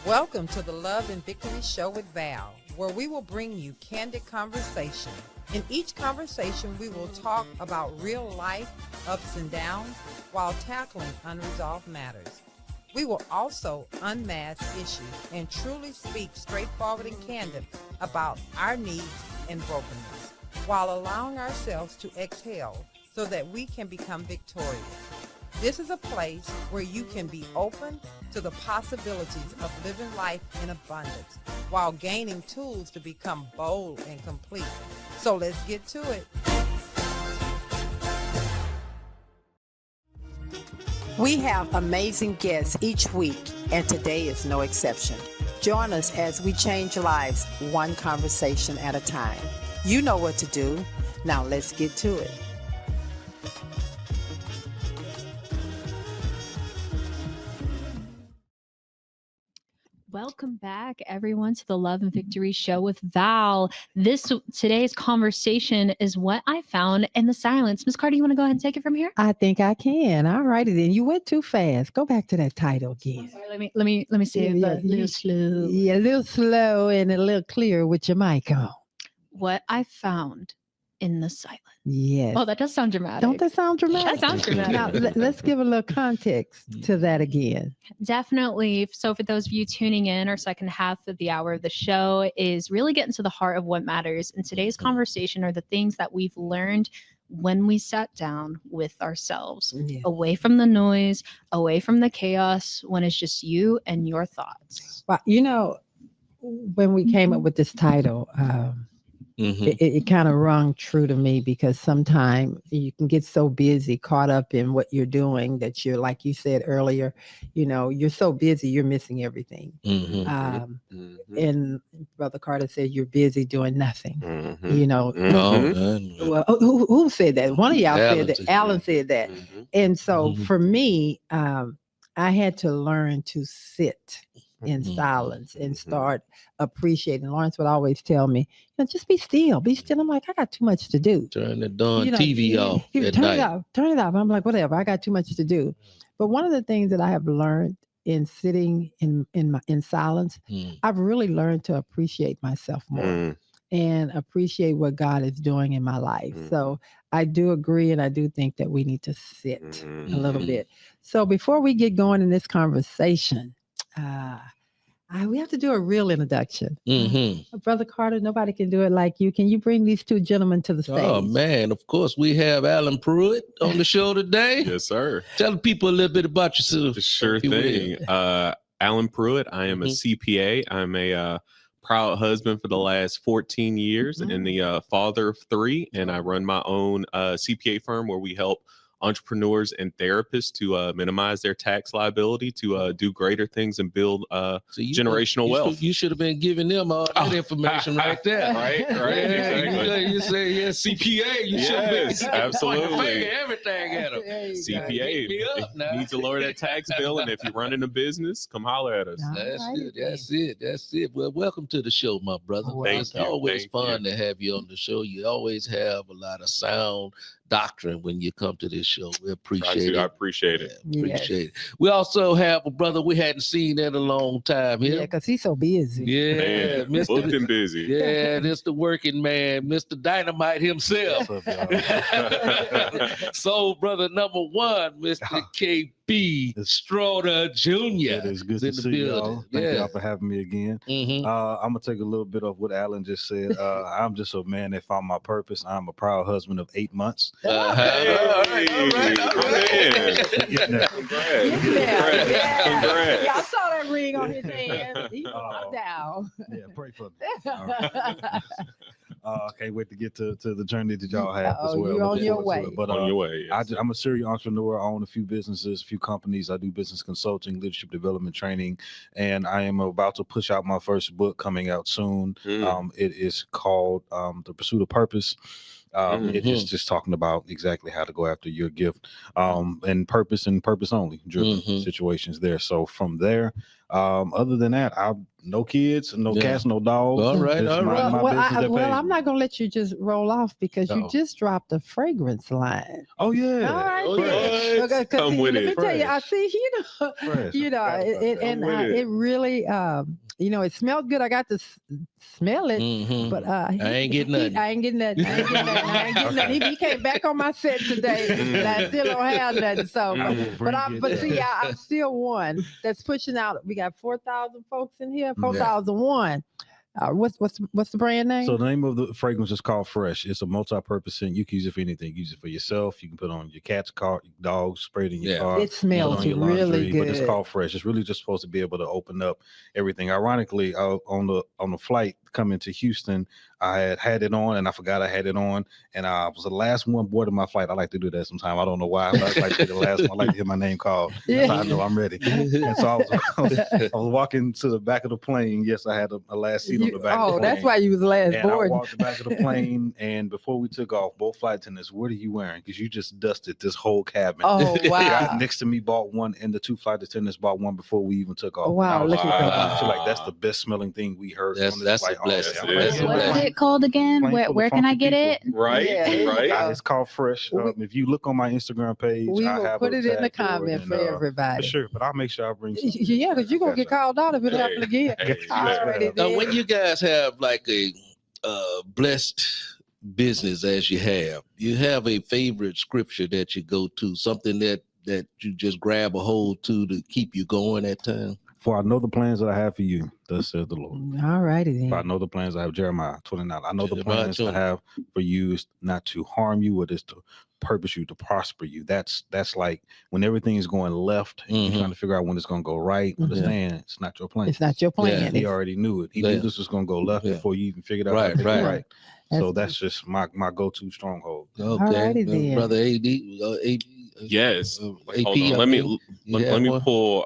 Welcome to the Love and Victory Show with Val, where we will bring you candid conversation. In each conversation, we will talk about real life ups and downs while tackling unresolved matters. We will also unmask issues and truly speak straightforward and candid about our needs and brokenness, while allowing ourselves to exhale so that we can become victorious. This is a place where you can be open to the possibilities of living life in abundance while gaining tools to become bold and complete. So let's get to it. We have amazing guests each week, and today is no exception. Join us as we change lives one conversation at a time. You know what to do. Now let's get to it. Welcome back, everyone, to the Love and Victory Show with Val. Today's conversation is what I found in the silence. Miss Carter, you want to go ahead and take it from here? I think I can. All righty then. You went too fast. Go back to that title again. Sorry, let me say it a little slow. Yeah, a little slow and a little clear with your mic on. What I found in the silence. Yes. Oh, that does sound dramatic. Don't that sound dramatic? That sounds dramatic. Now, let's give a little context to that again. Definitely. So for those of you tuning in, our second half of the hour of the show is really getting to the heart of what matters. And today's conversation are the things that we've learned when we sat down with ourselves, away from the noise, away from the chaos, when it's just you and your thoughts. Well, you know, when we came up with this title, it kind of rung true to me, because sometimes you can get so busy, caught up in what you're doing, that you're, like you said earlier, you know, you're so busy, you're missing everything. And Brother Carter said, you're busy doing nothing. You know, well, who said that? One of y'all said that. Alan said that. And so for me, I had to learn to sit in silence and start appreciating. Lawrence would always tell me, you know, just be still. I'm like, I got too much to do. Turn the darn TV off. Turn it off. I'm like, whatever. I got too much to do. But one of the things that I have learned in sitting in silence, I've really learned to appreciate myself more and appreciate what God is doing in my life. So I do agree, and I do think that we need to sit a little bit. So before we get going in this conversation, we have to do a real introduction. Brother Carter, nobody can do it like you. Can you bring these two gentlemen to the stage? Oh, man. Of course, we have Alan Pruitt on the show today. Yes, sir. Tell the people a little bit about yourself. Sure thing. Alan Pruitt. I am a CPA. I'm a proud husband for the last 14 years and the father of 3. And I run my own CPA firm where we help entrepreneurs and therapists to minimize their tax liability, to do greater things and build generational wealth. You should have been giving them all that information right there. Right. Exactly. You say CPA. You should have been absolutely everything at them. CPA needs to lower that tax bill, and if you're running a business, come holler at us. That's it. Well, welcome to the show, my brother. It's always fun to have you on the show. You always have a lot of sound doctrine when you come to this show. We appreciate it. I appreciate it. Appreciate it. We also have a brother we hadn't seen in a long time here. Yeah, because he's so busy. Yeah, man, booked and busy. Yeah, this the working man, Mr. Dynamite himself. So, brother number 1, Mr. KP Strawder Jr. It is good to see y'all. Thank y'all for having me again. I'm gonna take a little bit of what Alan just said. I'm just a man that found my purpose. I'm a proud husband of 8 months. Congrats. Y'all saw that ring on his hand. He down. Yeah, pray for me. Can't wait to get to the journey that y'all have as well. You're on your way. But on your way. Yes. I'm a serial entrepreneur. I own a few businesses, a few companies. I do business consulting, leadership development training, and I am about to push out my first book coming out soon. It is called The Pursuit of Purpose. It's just talking about exactly how to go after your gift, and purpose only driven situations there. So from there, other than that, no kids, no cats, no dogs. All right, all right. I'm not gonna let you just roll off because you just dropped a fragrance line. Oh yeah. All right. What? Come with Let it. me tell you, I see. Fresh. It really, it smelled good. I got to smell it, but I ain't getting nothing. I ain't getting nothing. He came back on my set today, and I still don't have nothing. So, I'm still one that's pushing out. We got 4,000 folks in here. 4,001. What's the brand name? So the name of the fragrance is called Fresh. It's a multi-purpose scent. You can use it for anything. Use it for yourself. You can put it on your cat's car, your dogs, spray it in your car. It smells really good. But it's called Fresh. It's really just supposed to be able to open up everything. Ironically, on the flight coming to Houston, I had it on and I forgot I had it on, and I was the last one boarding my flight. I like to do that sometimes. I don't know why, but I like to be the last one. I like to hear my name called. That's how I know I'm ready. And so I was walking to the back of the plane. Yes, I had a last seat on the back of the plane. That's why you was last board. I walked the back of the plane, and before we took off, both flight attendants, what are you wearing? Because you just dusted this whole cabin. Oh, wow. The guy next to me bought one, and the two flight attendants bought one before we even took off. Oh, wow. Look at that. Like, that's the best smelling thing we heard. That's a blessing. What is it called again? Where can I get it? Right. It's called Fresh. If you look on my Instagram page, we I will have put it in the comment comment for everybody. For sure, but I'll make sure I bring some. Yeah, because you're going to get called out if it happens again. Now, when you guys have like a blessed business as you have a favorite scripture that you go to, something that you just grab a hold to keep you going at times? For I know the plans that I have for you, thus says the Lord. All righty then. For I know the plans I have, Jeremiah 29. I know the plans I have for you is not to harm you, it is to purpose you, to prosper you. That's like when everything is going left and you're trying to figure out when it's going to go right. Understand, it's not your plan. It's not your plan. Yeah, he already knew it. He knew this was going to go left before you even figured out how to do it right. So that's just my go-to stronghold. Okay, brother AD. Yes. Hold on. Let me pull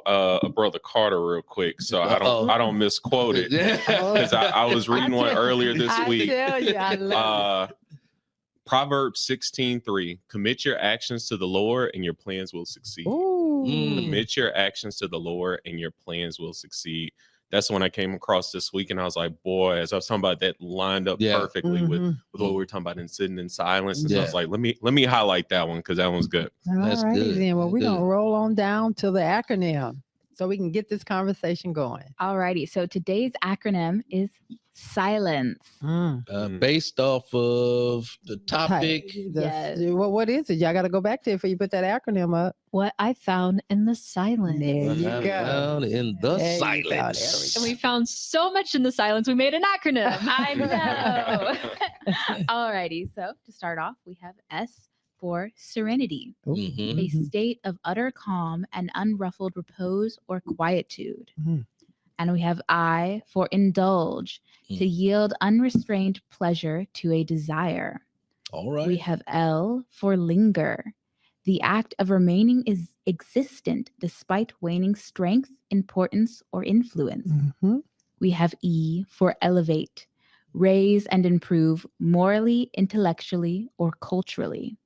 Brother Carter real quick so I don't misquote it, because I was reading one earlier this week. I love Proverbs 16:3. Commit your actions to the Lord and your plans will succeed. Commit your actions to the Lord and your plans will succeed. That's the one I came across this week, and I was like, boy, as I was talking about, that lined up perfectly with what we were talking about in sitting in silence. And so I was like, let me highlight that one because that one's good. That's good. Then. Well, we're going to roll on down to the acronym so we can get this conversation going. All righty. So today's acronym is silence. Based off of the topic. Yes. What is it? Y'all got to go back to it before you put that acronym up. What I found in the silence. There you go. Found in the silence. And we found so much in the silence. We made an acronym. I know. All righty. So to start off, we have S for serenity, a state of utter calm and unruffled repose or quietude. And we have I for indulge, to yield unrestrained pleasure to a desire. All right. We have L for linger, the act of remaining is existent despite waning strength, importance, or influence. We have E for elevate, raise and improve morally, intellectually, or culturally.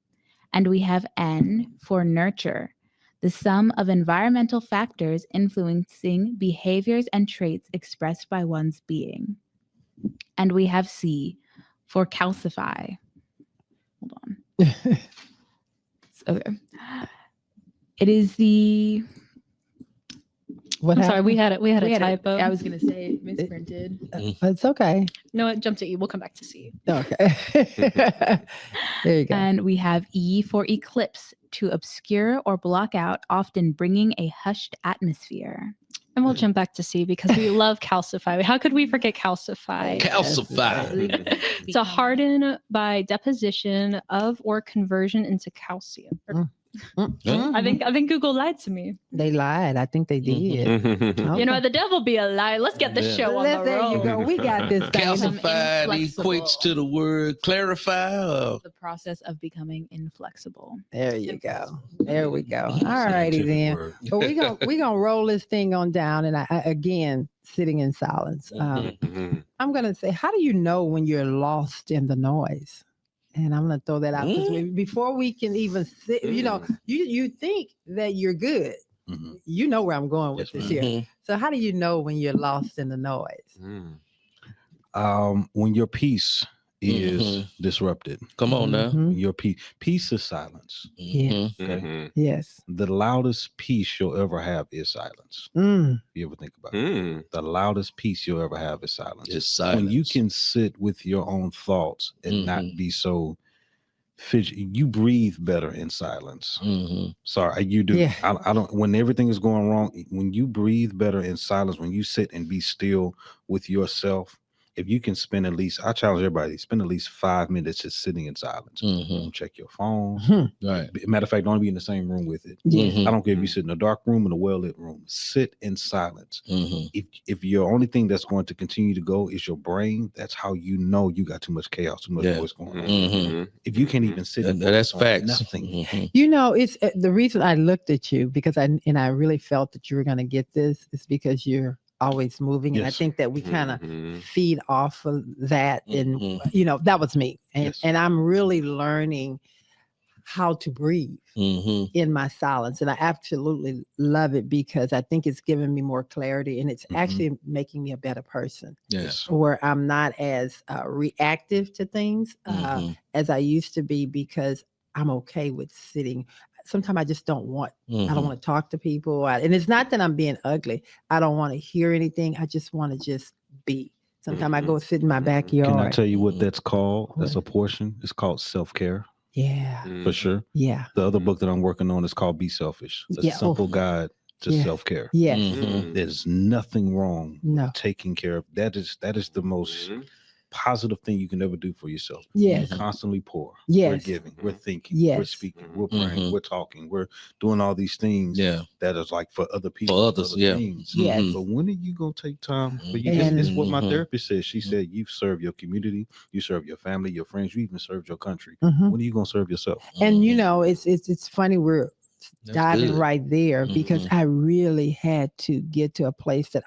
And we have N for nurture, the sum of environmental factors influencing behaviors and traits expressed by one's being. And we have C for calcify. Hold on. Okay. It is the... I'm sorry, we had a typo. I was going to say it misprinted. It's okay. No, it jumped to E. We'll come back to C. Okay. There you go. And we have E for eclipse, to obscure or block out, often bringing a hushed atmosphere. And we'll jump back to C because we love calcify. How could we forget calcify? Calcify. To harden by deposition of or conversion into calcium. I think Google lied to me. They lied. I think they did. Okay. You know, the devil be a lie. Let's get the show on the road. There you go. We got this. Calcified equates to the word clarify. The process of becoming inflexible. There you go. There we go. All righty then. But we gonna roll this thing on down. And I again, sitting in silence. I'm gonna say, how do you know when you're lost in the noise? And I'm gonna throw that out because Mm. before we can even sit, you know, you think that you're good. Mhm. You know where I'm going with Yes, this ma'am. here. Mhm. So how do you know when you're lost in the noise? When your peace is Mhm. disrupted, Come on now. Mhm. your peace is silence. Yeah. Mhm. Okay. Yes. The loudest peace you'll ever have is silence. Mm. You ever think about it? The loudest peace you'll ever have is silence. It's silence. When you can sit with your own thoughts and not Mhm. be so fidgety, you breathe better in silence. Mhm. Sorry, you do. Yeah. I don't. When everything is going wrong, when you breathe better in silence, when you sit and be still with yourself, if you can spend at least, I challenge everybody, spend at least 5 minutes just sitting in silence. Mhm. Don't check your phone. Right. Matter of fact, don't be in the same room with it. Yeah. Mhm. I don't care if you sit in a dark room in a well-lit room. Sit in silence. Mhm. If your only thing that's going to continue to go is your brain, that's how you know you got too much chaos, too much Yeah. noise going on. Mhm. If you can't even sit, and That's focus on facts. nothing. Mhm. You know, it's the reason I looked at you because I really felt that you were going to get this is because you're always moving, and I Yes. think that we kind of feed off of that, and Mhm. you know that was me, and Yes. and I'm really learning how to breathe Mhm. in my silence, and I absolutely love it because I think it's giving me more clarity, and it's Mhm. actually making me a better person. Yes. Where I'm not as reactive to things Mhm. as I used to be because I'm okay with sitting. Sometimes I just don't want. I don't Mhm. want to talk to people, and it's not that I'm being ugly. I don't want to hear anything. I just want to just be. Sometimes I go sit in my backyard. Can I tell you what Mhm. that's called? That's a What? portion. It's called self-care, Yeah, for sure. yeah, The other book that I'm working on is called Be Selfish. It's a Yeah. simple Oh. guide to Yeah. self-care. yes, Mhm. There's nothing wrong No. with taking care of that. Is the most positive thing you can ever do for yourself. Yes. We're constantly poor. We're Yes. giving. We're thinking. We're Yes. speaking. We're praying. Mhm. We're talking. We're doing all these things Yeah. that is like for other people, For others, other yeah. things. Yes. Mhm. But when are you gonna take time for you? And- It's what my Mhm. therapist said. She said, "You serve your community, you serve your family, your friends, you even serve your country. Mhm. When are you gonna serve yourself?" And you Mhm. know, it's funny we're That's diving good. right there because Mhm. I really had to get to a place that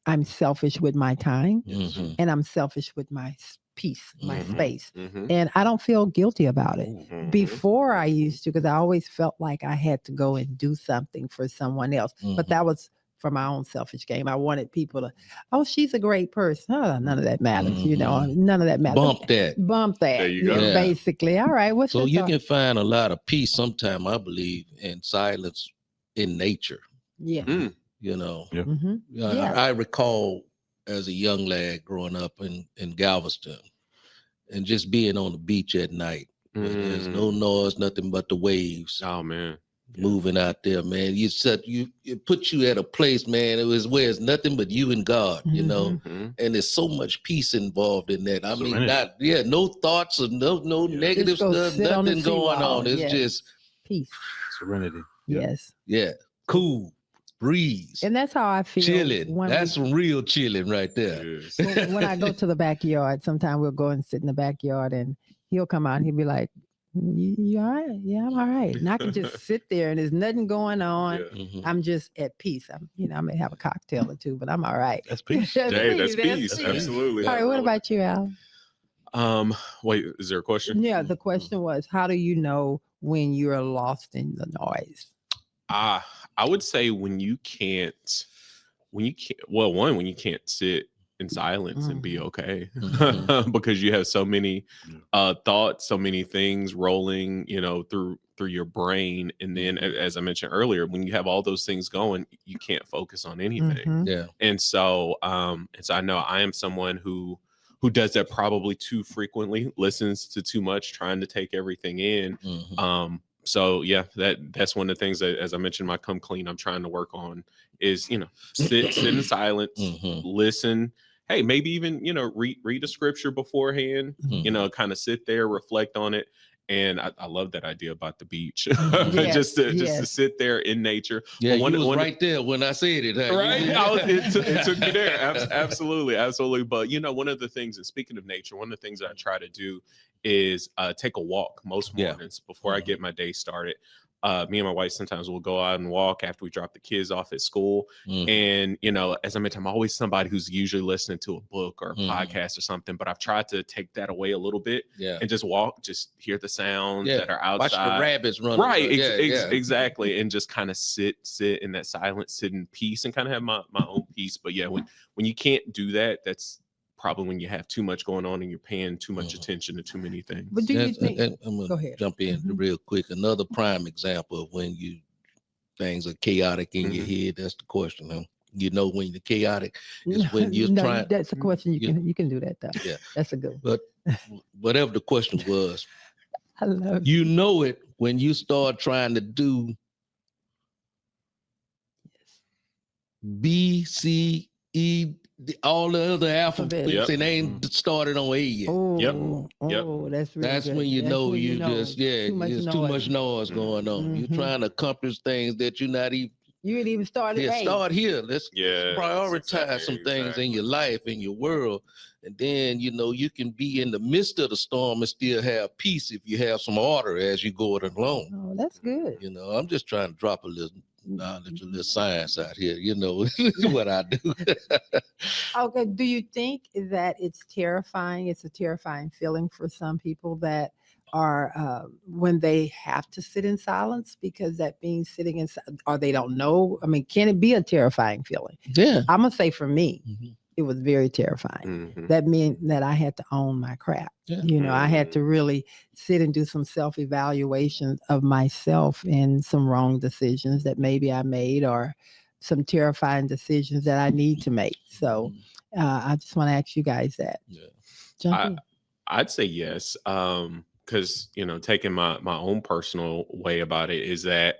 I'm selfish with my time Mhm. and I'm selfish with my peace, my Mhm. space, and I don't feel guilty about it. Ooh. Before I used to, because I always felt like I had to go and do something for someone else, but Mhm. that was for my own selfish game. I wanted people to, oh, she's a great person. Oh, none of that matters, you know. Mhm. None of that matters. Bump that. Bump that. There you Yeah, go. Yeah. basically. All right. What's So your you thought? can find a lot of peace sometime, I believe, in silence in nature. Yeah. You know. Yeah. Mm-hmm. Yeah. Yeah. I recall as a young lad growing up in Galveston and just being on the beach at night. Where there's no noise, nothing but the waves Oh man. moving out there, man. It put you at a place, man. It was where it's nothing but you and God, you know. Mhm. And there's so much peace involved in that. I mean, Serenity. no thoughts or no negative Just go stuff, sit on the nothing going seawall. on. It's Yes. just Peace. Serenity. Yes. cool breeze, And that's how I feel. chilling. when That's some real chilling right there. Yes. when I go to the backyard, sometimes we'll go and sit in the backyard and he'll come out and he'll be like, you all right? Yeah, I'm all right. And I can just sit there and there's nothing going on. Yeah. Mhm. I'm just at peace. I may have a cocktail or two, but I'm all right. That's peace. Hey, that's peace. peace. Absolutely. All right, what about you, Al? Wait, is there a question? Yeah, the question was, how do you know when you're lost in the noise? I would say when you can't when you can't sit in silence and be okay because you have so many thoughts, so many things rolling, through your brain. And then as I mentioned earlier, when you have all those things going, you can't focus on anything. Mhm. Yeah. And so I know I am someone who does that probably too frequently, listens to too much, trying to take everything in. Mhm. So yeah, that's one of the things that, as I mentioned, my come clean, I'm trying to work on is, sit in silence, Mhm. listen. Hey, maybe even, read a scripture beforehand, Mhm. kind of sit there, reflect on it. And I love that idea about the beach, Yes, just to yes. sit there in nature. Yeah, But you was right there when I said it. Huh? Right? It took me there. Absolutely. But, one of the things, and speaking of nature, one of the things that I try to do is take a walk most Yeah. mornings before I get my day started. me and my wife sometimes will go out and walk after we drop the kids off at school. Mhm. And, you know, as I mentioned, I'm always somebody who's usually listening to a book or a podcast or something, but I've tried to take that away a little bit and just walk, just hear the sounds that are outside. Watch the rabbits run. Right. Exactly. And just kind of sit in that silence, sit in peace and kind of have my own peace. But yeah, when you can't do that, that's probably when you have too much going on and you're paying too much attention to too many things. But do you think? I'm Go gonna ahead. jump in real quick. Another prime example of when things are chaotic in your head. That's the question. Huh? You know when you're chaotic is when you're trying. That's a question you can do that though. Yeah, that's a good one. But whatever the question was, I love it. you know it when you start trying to do B, C, E, all the other alphabets, and they ain't started on A yet. Oh, that's really That's good. when you know when you just there's too much noise Mm-hmm. going on. You're trying to accomplish things that you're not even. You ain't even started. Yeah, start here. Let's prioritize some things exactly. in your life, in your world, and then you know you can be in the midst of the storm and still have peace if you have some order as you go it along. Oh, that's good. You know, I'm just trying to drop a little knowledge, a little science out here. You know, what I do. Okay. Do you think that it's terrifying? It's a terrifying feeling for some people that are when they have to sit in silence, because that means sitting in, or they don't know. I mean, can it be a terrifying feeling? Yeah. I'm gonna say for me, it was very terrifying. That meant that I had to own my crap. Yeah. You know, I had to really sit and do some self-evaluation of myself and some wrong decisions that maybe I made, or some terrifying decisions that I need to make. So I just want to ask you guys that. Yeah. Jump in. I'd say yes. Because, you know, taking my own personal way about it is that,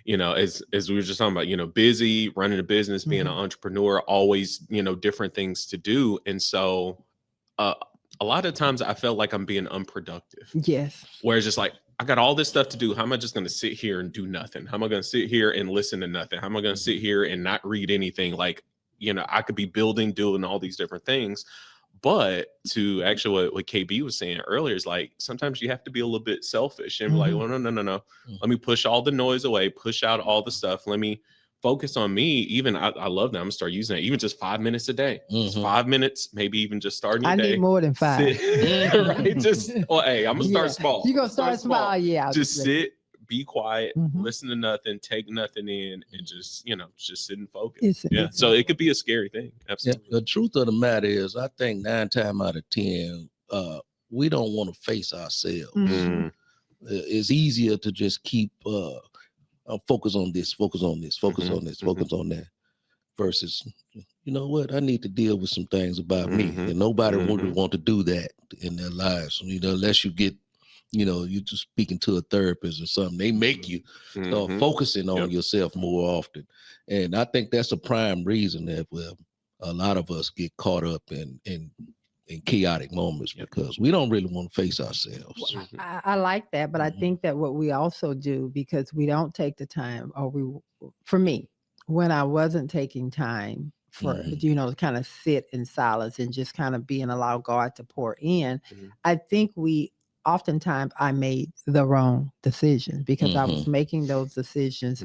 you know, as we were just talking about, you know, busy, running a business, being an entrepreneur, always, you know, different things to do. And so a lot of times I felt like I'm being unproductive. Yes. Whereas just like, I got all this stuff to do. How am I just going to sit here and do nothing? How am I going to sit here and listen to nothing? How am I going to sit here and not read anything? Like, you know, I could be building, doing all these different things. But to actually what KB was saying earlier is like, sometimes you have to be a little bit selfish and be like, well, no. Let me push all the noise away, push out all the stuff. Let me focus on me. Even I love that. I'm gonna start using it. Even just 5 minutes a day. Just 5 minutes, maybe even just starting your I day. need more than 5. Right? Just, well, hey, I'm gonna start small. You're gonna start small, yeah. Just sit, be quiet, listen to nothing, take nothing in, and just, you know, just sit and focus. So it could be a scary thing. Absolutely. Yeah, the truth of the matter is, I think 9 times out of 10, we don't want to face ourselves. It's easier to just keep focus on this, focus on this, focus on this, focus on that, versus, you know what, I need to deal with some things about me, and nobody would want to do that in their lives. You know, unless you get, you know, you're just speaking to a therapist or something, they make you start focusing on yourself more often. And I think that's a prime reason that a lot of us get caught up in chaotic moments, because we don't really want to face ourselves. I like that, but I think that what we also do, because we don't take the time, for me, when I wasn't taking time for, you know, to kind of sit in silence and just kind of allow God to pour in, I think oftentimes I made the wrong decisions, because I was making those decisions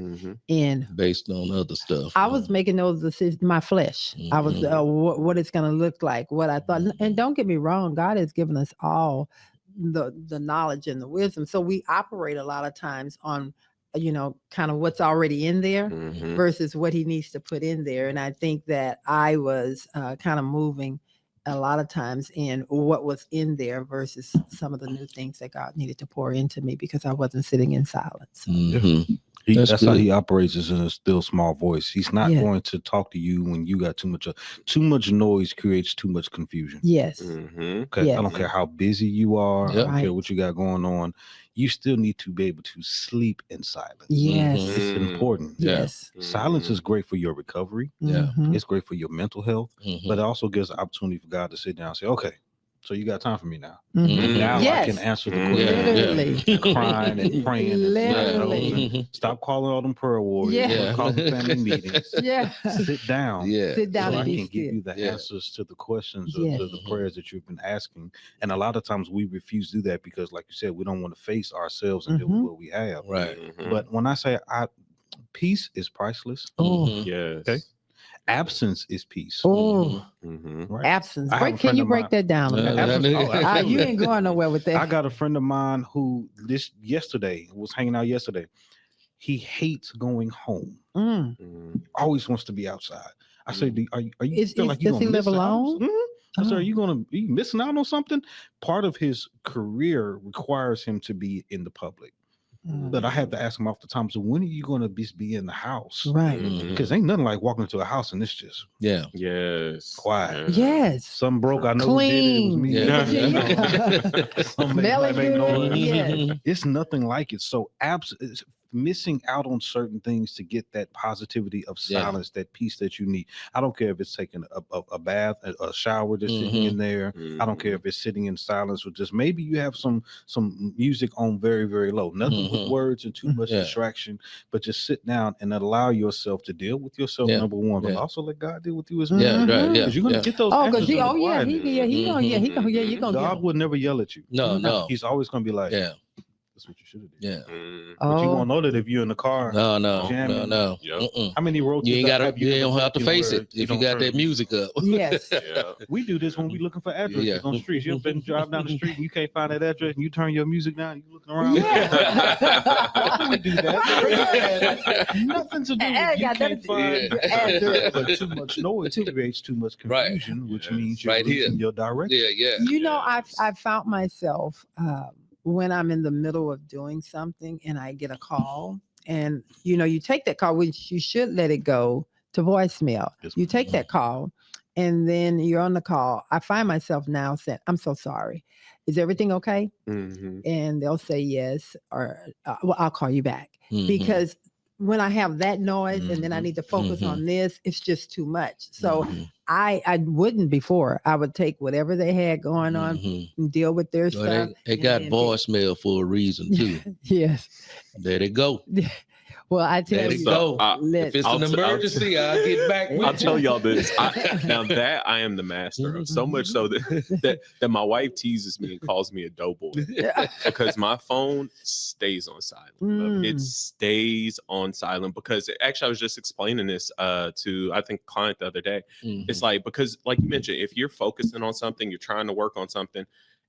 based on other stuff. I was making those decisions, my flesh. I was what it's going to look like, what I thought. And don't get me wrong, God has given us all the knowledge and the wisdom. So we operate a lot of times on, you know, kind of what's already in there versus what he needs to put in there. And I think that I was kind of moving a lot of times in what was in there versus some of the new things that God needed to pour into me, because I wasn't sitting in silence. That's how he operates, is in a still small voice. He's not going to talk to you when you got too much noise creates too much confusion. Yes. Okay. Yes. I don't care how busy you are. I don't care what you got going on. You still need to be able to sleep in silence. Yes. It's important. Yes. Silence is great for your recovery. It's great for your mental health, but it also gives an opportunity for God to sit down and say, okay, So you got time for me now. Mhm. Now I Yes. can answer the Yeah, question. Literally. Crying and praying. And Literally. stop calling all them prayer warriors. Yeah. Quit calling family meetings. Yeah. Sit down. Yeah. Sit down So and I be can give still. you the Yeah. answers to the questions or Yes. to the prayers that you've been asking. And a lot of times we refuse to do that because, like you said, we don't want to face ourselves and deal with what we have. Right. But when I say peace is priceless, Oh, Mhm. Yes. Okay. absence is peace. oh, Right? absence. I have a Can friend you of break mine- that down? a Yeah, bit? Absence- oh, You absolutely. ain't going nowhere with I that. got a friend of mine who was hanging out yesterday. He hates going home. Always wants to be outside. I say, are you feel like you does he gonna live miss out on alone? something? I said, Oh. are you missing out on something? Part of his career requires him to be in the public. But I have to ask him off the time. So when are you going to be in the house? Right. Because ain't nothing like walking into a house and it's just Yeah. Yes. quiet. Yes. Some broke. I know who did it. It was me. Yeah. Some make Smelling make good. noise. Yes. It's nothing like it. So it's missing out on certain things to get that positivity of Yeah. silence, that peace that you need. I don't care if it's taking a bath, a shower just sitting in there. I don't care if it's sitting in silence or just maybe you have some music on very, very low. Nothing with words and too much distraction, but just sit down and allow yourself to deal with yourself, number one, but also let God deal with you as well. Yeah, right. Yeah. Because you're gonna get those Oh, answers because in the he quiet. gonna you're gonna get God him. would never yell at you. No. He's always gonna be like, Yeah. that's what you should have did. Yeah. But you Oh, won't know that if you're in the car. No. Jamming. No. Yep. Mm-mm. How many roaches You ain't have gotta. You ever don't have to taken face where it if you don't got turn that the music up. yes. Yeah. We do this when we looking for addresses Yeah. on streets. You've been driving down the street and you can't find that address and you turn your music down and you looking around. Yeah. Why do we do that? Nothing to do with you can't find the address, but too much noise creates too much confusion, which means you're Right here. losing your direction. Yeah. You know, Yes. I found myself when I'm in the middle of doing something and I get a call, and you take that call, which you should let it go to voicemail. Yes, You ma'am. take that call, and then you're on the call. I find myself now saying, "I'm so sorry. Is everything okay?" And they'll say yes, or well, I'll call you back because when I have that noise and then I need to focus on this, it's just too much. So I wouldn't before. I would take whatever they had going on and deal with their stuff. They and got then voicemail for a reason too. Yes. There they go. Well, I There tell they you, go. let- If it's I'll an t- I'll- emergency, I'll get back with I'll you. tell y'all this. Now that I am the master of, so much so that my wife teases me and calls me a doughboy because my phone stays on silent. It stays on silent because actually I was just explaining this to I think a client the other day. It's like because like you mentioned, if you're focusing on something, you're trying to work on something.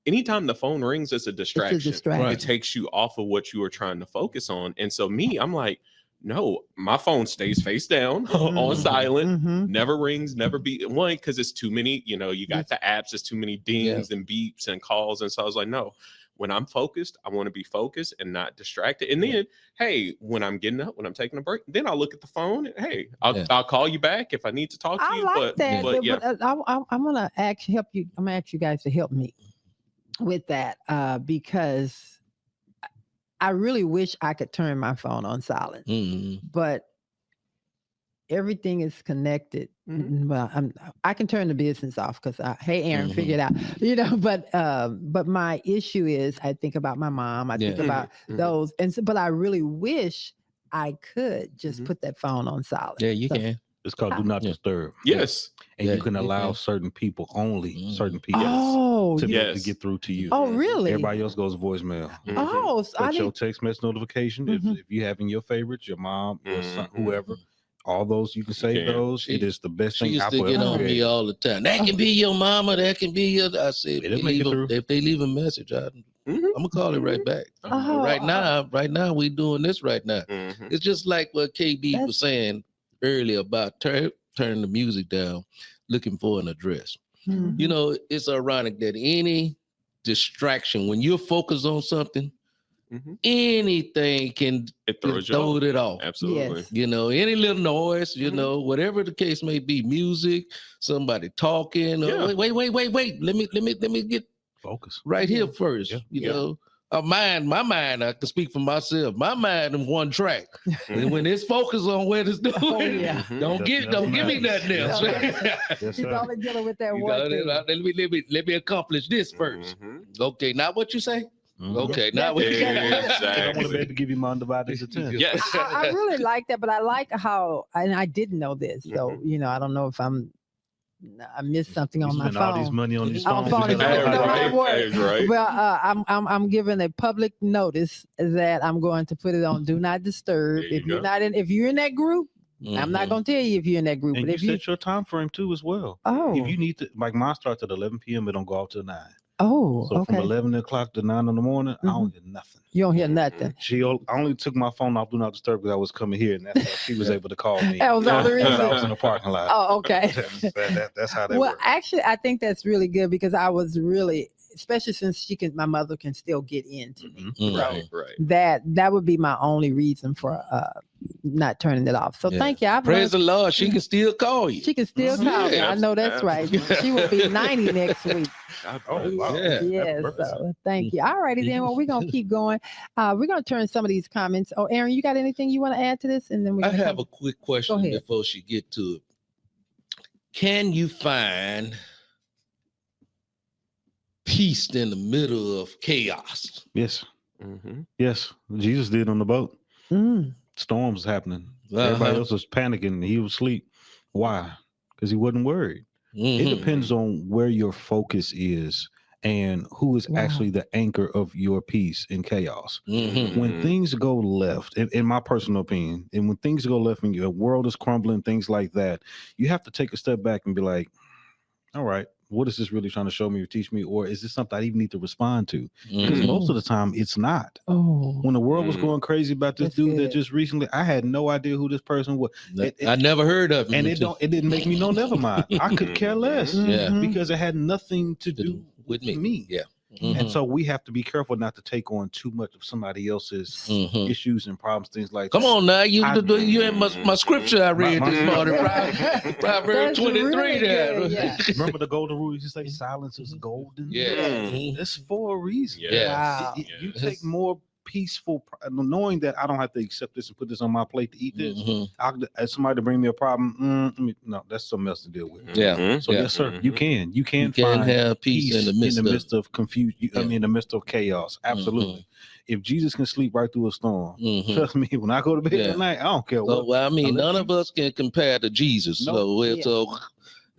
Anytime the phone rings, it's a distraction. distraction. It takes you off of what you were trying to focus on. And so I'm like, no, my phone stays face down on silent, never rings, never beep. One, because it's too many, you got the apps, it's too many dings and beeps and calls. And so I was like, no, when I'm focused, I want to be focused and not distracted. And then, hey, when I'm getting up, when I'm taking a break, then I'll look at the phone. And, hey, I'll call you back if I need to talk to I you. like that. But yeah. But I'm gonna help you. I'm gonna ask you guys to help me with that because I really wish I could turn my phone on silent, but everything is connected. Well, I can turn the business off because hey, Aaron, figure it out. But my issue is I think about my mom. I think about those, and so, but I really wish I could just put that phone on silent. Yeah, you can. It's called do not disturb. Yes. And you can allow certain people certain people Oh, to be able to yes. get through to you. Oh, really? Everybody else goes voicemail. Oh, so I But your didn't. text message notification, if you have in your favorites, your mom, your son, whoever, all those you can save can. those. It is the best She thing used Apple to get ever on me created. all the time. That can be your mama. That can be your. I said, It'll make it through. if they leave a message, I'm gonna call it right back. Oh, Right now, we doing this right now. It's just like what KB was saying earlier about turning the music down, looking for an address. You know, it's ironic that any distraction, when you're focused on something, anything can It throws you throw off. it off. Absolutely. Yes. You know, any little noise, whatever the case may be, music, somebody talking. Yeah. Wait. Let me get Focus. right here first. Yeah. You know, My mind, I can speak for myself. My mind is one track. And when it's focused on what it's doing, Oh, yeah. don't give me nothing else. Yes, He's sir. only dealing with that You one know, thing. let me accomplish this first. Okay, not what you say. Mhm. Okay, not what you say. I want Exactly. to be able to give you my undivided attention. Yes. I really like that, but I like how, and I didn't know this, so I don't know if I missed something You on my spend all these phone. money on these On phones. phone, you it's gotta- like, no, Right, I work. right. Well, I'm giving a public notice that I'm going to put it on Do Not Disturb. There you If you're go. not in, if you're in that group, I'm not Mhm. going to tell you if you're in that group. And But you if you, set your time frame too as well. oh, If you need to, like mine starts at 11 p.m. It don't go out till 9. oh, So from okay. 11 o'clock to 9 in the morning, I don't get nothing. You don't hear nothing. I only took my phone off Do Not Disturb because I was coming here, and that's how she was able to call me. That was all the Because I was reason. in the parking lot. Oh, okay. That's how that Well, works. actually, I think that's really good because I was really, especially since my mother can still get into me. Mhm. Right, right. That would be my only reason for not turning it off. So Yeah. thank you. I've Praise learned the Lord, she can still call you. she can still call me. I know that's right. She will be 90 next week. Oh, wow. Yeah. Yes. Happy birthday. So thank you. All righty then. Well, we're gonna keep going. We're gonna turn some of these comments. Oh, Aaron, you got anything you want to add to this? And then we I have a quick question ahead. before she get to it. Can you find peace in the middle of chaos? Yes. Mhm. Yes. Jesus did on the boat. Mm. Storms happening. Uh-huh. Everybody else was panicking. He was asleep. Why? Because he wasn't worried. It Mhm. depends on where your focus is and who is Wow. actually the anchor of your peace in chaos. Mhm. When Mhm. things go left, in my personal opinion, and when things go left and your world is crumbling, things like that, you have to take a step back and be like, all right, what is this really trying to show me or teach me? Or is this something I even need to respond to? Because Mhm. most of the time it's not. Oh. When the world was Mhm. going crazy about this That's dude that good. just recently, I had no idea who this person was. I never heard of him. And until- it didn't make me know, never mind. I could care less Yeah. Mhm. because it had nothing to to do with me. me. Yeah. And Mhm. so we have to be careful not to take on too much of somebody else's Mhm. issues and problems, things like Come that. on now, you I- you in my scripture I read My- this morning, That's Proverbs 23 really there. good, yeah. Remember the golden rule? You say silence is golden. Yeah. Mm. It's for a reason. Yeah. Wow. You Yes. take more peaceful, knowing that I don't have to accept this and put this on my plate to eat this. Mhm. As somebody to bring me a problem, no, that's something else to deal with. Yeah. Mhm. So Yeah. yes, sir, you can You can find have peace in the midst of of confusion. I Yeah. mean, in the midst of chaos. Absolutely. If Jesus can sleep right through a storm, Mhm. trust me, when I go to bed Yeah. at night, I don't care So, what. well, I mean, unless none you- of us can compare to Jesus. No. So, Yeah. so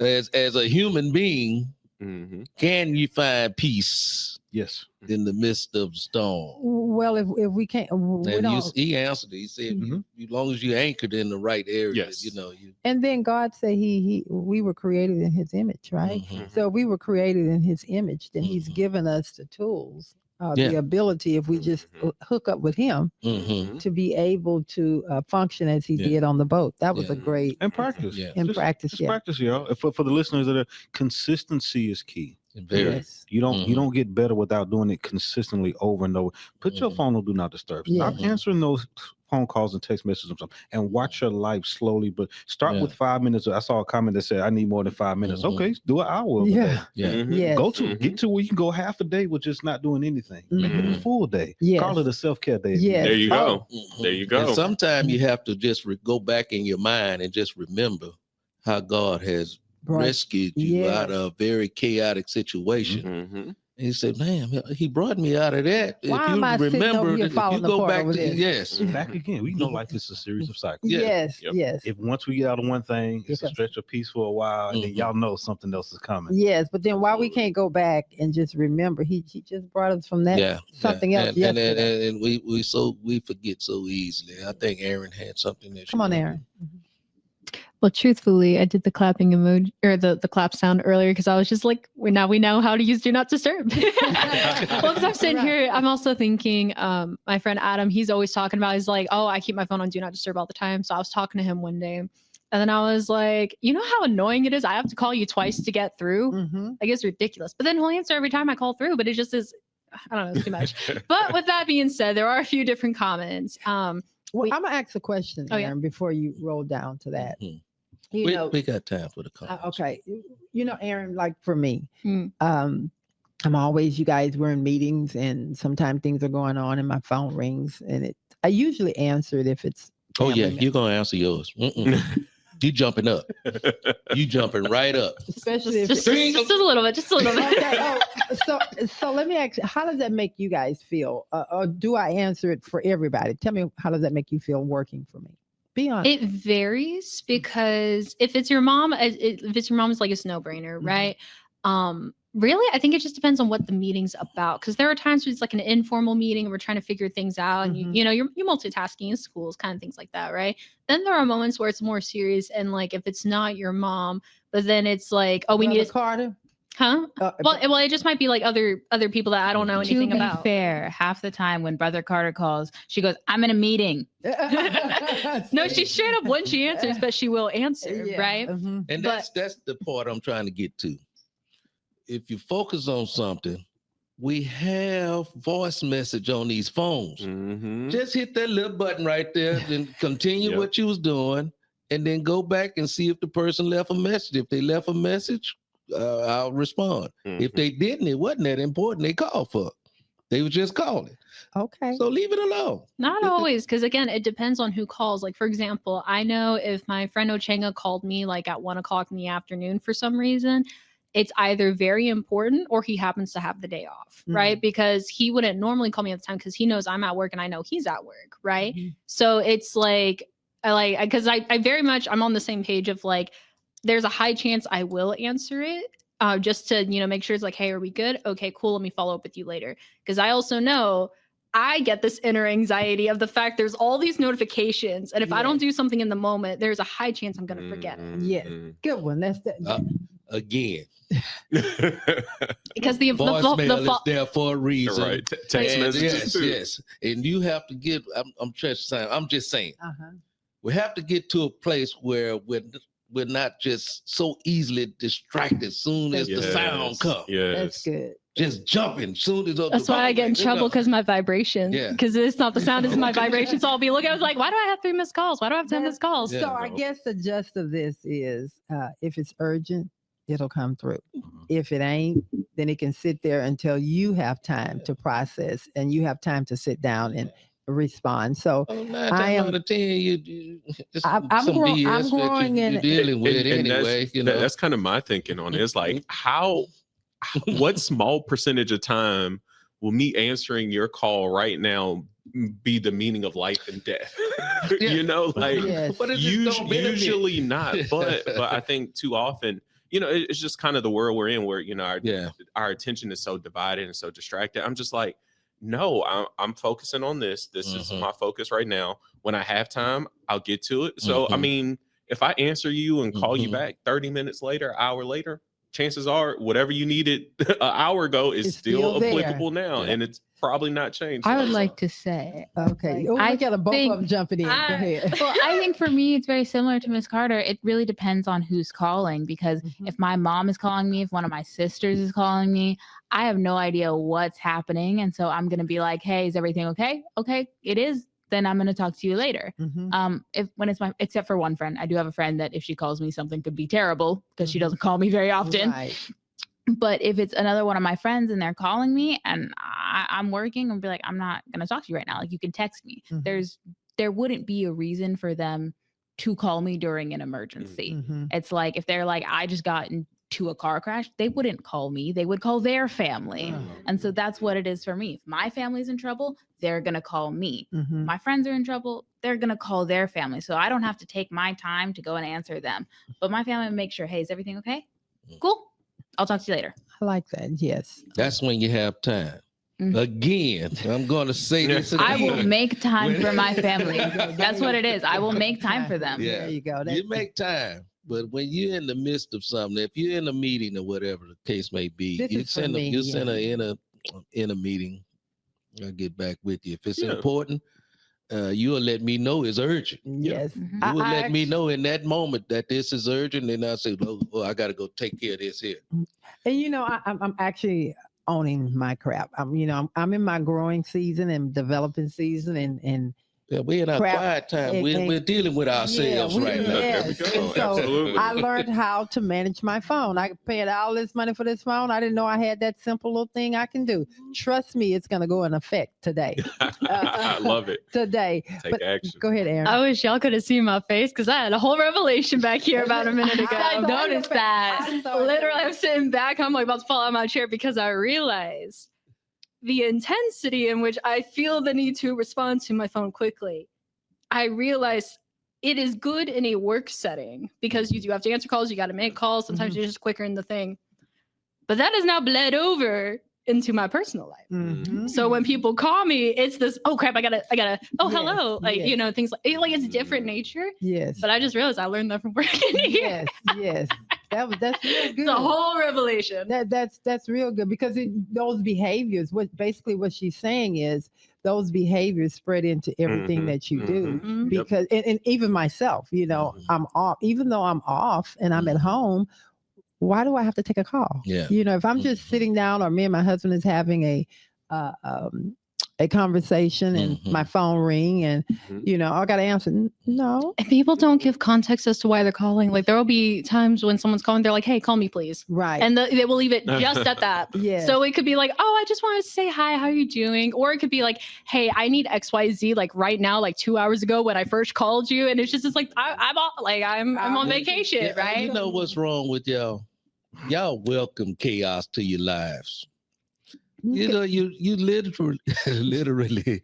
as a human being, Mhm. can you find peace Yes. in the midst of the storm? Well, if we can't, we And don't. he answered. He said, Mhm. as long as you're anchored in the right area, Yes. you know. You, And then God said we were created in His image, right? Mhm. So we were created in His image. Then He's Mhm. given us the tools, Yeah. the ability, if we just Mhm. hook up with Him, Mhm. to be able to function as He Yeah. did on the boat. That was Yeah. a great And practice. Yeah. in Just- practice. Just Yeah. practice, y'all. For the listeners that are consistency is key. Very. Yes. You Mhm. don't get better without doing it consistently over and over. Put your Mhm. phone on do not disturb. Stop Yeah. answering those phone calls and text messages and stuff, and watch your life slowly. But start Yeah. with 5 minutes. I saw a comment that said, "I need more than 5 minutes." Mhm. Okay, do an hour. Of a day. Yeah. Yeah. Mhm. Yes. Go to get to where you can go half a day with just not doing anything. Make it a Mhm. full day. Yes. Call it a self-care day. if you Yes. want. There you go. Mhm. There you go. And sometimes you have to just go back in your mind and just remember how God has Brought- rescued you out Yes. of a very chaotic situation. Mhm. And he said, "Man, he brought me out of that." Why if you am I sitting over here remember, if falling you go apart back over to this? yes, Back again. We know life is a series of cycles. Yeah. Yes. Yep. Yes. If once we get out of one thing, it's a Yes. stretch of peace for a while, and then Mhm. y'all know something else is coming. Yes, but then why we Absolutely. can't go back and just remember he just brought us from that yeah, something yeah. else and yesterday. and we forget so easily. I think Aaron had something that. she Come on, wanted to- Aaron. Well, truthfully, I did the clapping emoji or the clap sound earlier because I was just like, now we know how to use do not disturb. Well, because I'm sitting Right. here, I'm also thinking, my friend Adam, he's always talking about, he's like, oh, I keep my phone on do not disturb all the time. So I was talking to him one day, and then I was like, you know how annoying it is? I have to call you twice to get through. Mm-hmm. Like, it's ridiculous. But then he'll answer every time I call through, but it just is, I don't know, it's too much. But with that being said, there are a few different comments. Well, We- I'm gonna ask a question, Oh, yeah. Aaron, before you roll down to that. Mhm. You know, we got time for the comments. okay. You know, Aaron, like for me, Mm. um, I'm always, you guys, we're in meetings, and sometimes things are going on and my phone rings, and I usually answer it if it's. Oh yeah, family you're gonna answer yours. You jumping up. You jumping right up. especially if Just a little bit, just a little bit. Okay. So let me ask you, how does that make you guys feel? Or do I answer it for everybody? Tell me, how does that make you feel working for me? Be honest. It varies because if it's your mom, if it's your mom, it's like it's no brainer, right? Really, I think it just depends on what the meeting's about. Because there are times when it's like an informal meeting and we're trying to figure things out, and you know, you're multitasking in schools, kind of things like that, right? Then there are moments where it's more serious, and like if it's not your mom, but then it's like, oh, we need Carter. Huh? Well, it just might be like other people that I don't know anything to be about. fair, half the time when Brother Carter calls, she goes, "I'm in a meeting." No, she straight up when she answers, but she will answer, right? And that's the part I'm trying to get to. If you focus on something, we have voice message on these phones. Just hit that little button right there and continue what you was doing, and then go back and see if the person left a message. If they left a message, I'll respond. If they didn't, it wasn't that important. They called for it. They were just calling. Okay. So leave it alone. Not always, because again, it depends on who calls. Like, for example, I know if my friend Ochenga called me like at 1:00 in the afternoon for some reason, it's either very important or he happens to have the day off, right? Because he wouldn't normally call me at the time because he knows I'm at work and I know he's at work, right? So it's like, because I very much, I'm on the same page of like, there's a high chance I will answer it just to, make sure it's like, hey, are we good? Okay, cool. Let me follow up with you later. Because I also know I get this inner anxiety of the fact there's all these notifications. And if I don't do something in the moment, there's a high chance I'm going to forget it. Yes. Good one. That's that. Again. Because the voicemail is there for a reason. Right. Text messages. Yes. And you have to get, I'm just saying, we have to get to a place where we're not just so easily distracted as soon as the sound comes. That's good. Just jumping soon as that's why I get in trouble because my vibration. Because it's not the sound, it's my vibration. So I'll be looking, I was like, why do I have 3 missed calls? Why do I have 10 missed calls? So I guess the gist of this is if it's urgent, it'll come through. If it ain't, then it can sit there until you have time to process and you have time to sit down and respond. So I am. I'm growing in. You're dealing with it anyway. That's kind of my thinking on it. It's like what small percentage of time will me answering your call right now be the meaning of life and death? Usually not. But I think too often, it's just kind of the world we're in where, our attention is so divided and so distracted. I'm just like, no, I'm focusing on this. This is my focus right now. When I have time, I'll get to it. So, I mean, if I answer you and call you back 30 minutes later, an hour later, chances are whatever you needed an hour ago is still applicable now. And it's probably not changed. I would like to say, okay. I got both of them jumping in. Go ahead. Well, I think for me, it's very similar to Miss Carter. It really depends on who's calling, because if my mom is calling me, if one of my sisters is calling me, I have no idea what's happening. And so I'm going to be like, hey, is everything okay? Okay, it is. Then I'm going to talk to you later. Except for one friend, I do have a friend that if she calls me, something could be terrible because she doesn't call me very often. Right. But if it's another one of my friends and they're calling me and I'm working, I'll be like, I'm not going to talk to you right now. Like, you can text me. There wouldn't be a reason for them to call me during an emergency. It's like, if they're like, I just got into a car crash, they wouldn't call me. They would call their family. And so that's what it is for me. If my family's in trouble, they're going to call me. My friends are in trouble, they're going to call their family. So I don't have to take my time to go and answer them. But my family will make sure, hey, is everything okay? Cool. I'll talk to you later. I like that. Yes. That's when you have time. Again, I'm going to say this again. I will make time for my family. That's what it is. I will make time for them. Yeah. There you go. You make time. But when you're in the midst of something, if you're in a meeting or whatever the case may be, you send her in a meeting. I'll get back with you. If it's important, you'll let me know it's urgent. Yes. You will let me know in that moment that this is urgent, and I'll say, oh, I got to go take care of this here. And I'm actually owning my crap. I'm in my growing season and developing season, and Yeah, we're in our crap. quiet time. And- We're dealing with ourselves we- right now. There we yes. go. And so Absolutely. I learned how to manage my phone. I paid all this money for this phone. I didn't know I had that simple little thing I can do. Trust me, it's going to go in effect today. I love it. Today. Take But action. go ahead, Aaron. I wish y'all could have seen my face because I had a whole revelation back here about a minute ago. I noticed that. Literally, I'm sitting back. I'm like about to fall out of my chair because I realized the intensity in which I feel the need to respond to my phone quickly. I realized it is good in a work setting because you do have to answer calls, you got to make calls. Sometimes you're just quicker in the thing. But that has now bled over into my personal life. Mhm. So when people call me, it's this, oh crap, I gotta, oh, Yes, hello. Like, yes. you know, things like it's different nature. Yes. But I just realized I learned that from working here. Yes. That's real good. It's a whole revelation. That's real good because those behaviors, what she's saying is those behaviors spread into everything Mhm, that you do. Mhm. Yep. Because and even myself, you know, I'm off, even though I'm off and I'm at home, why do I have to take a call? Yeah. You know, if I'm just sitting down or me and my husband is having a conversation and my phone ring and you know, I gotta answer. No. And people don't give context as to why they're calling. Like there will be times when someone's calling, they're like, hey, call me please. Right. And they will leave it just at that. Yes. So it could be like, oh, I just wanted to say hi, how are you doing? Or it could be like, hey, I need XYZ like right now, like 2 hours ago when I first called you. And it's just like I'm on vacation, Yeah, right? You know what's wrong with y'all? Y'all welcome chaos to your lives. You know, you literally,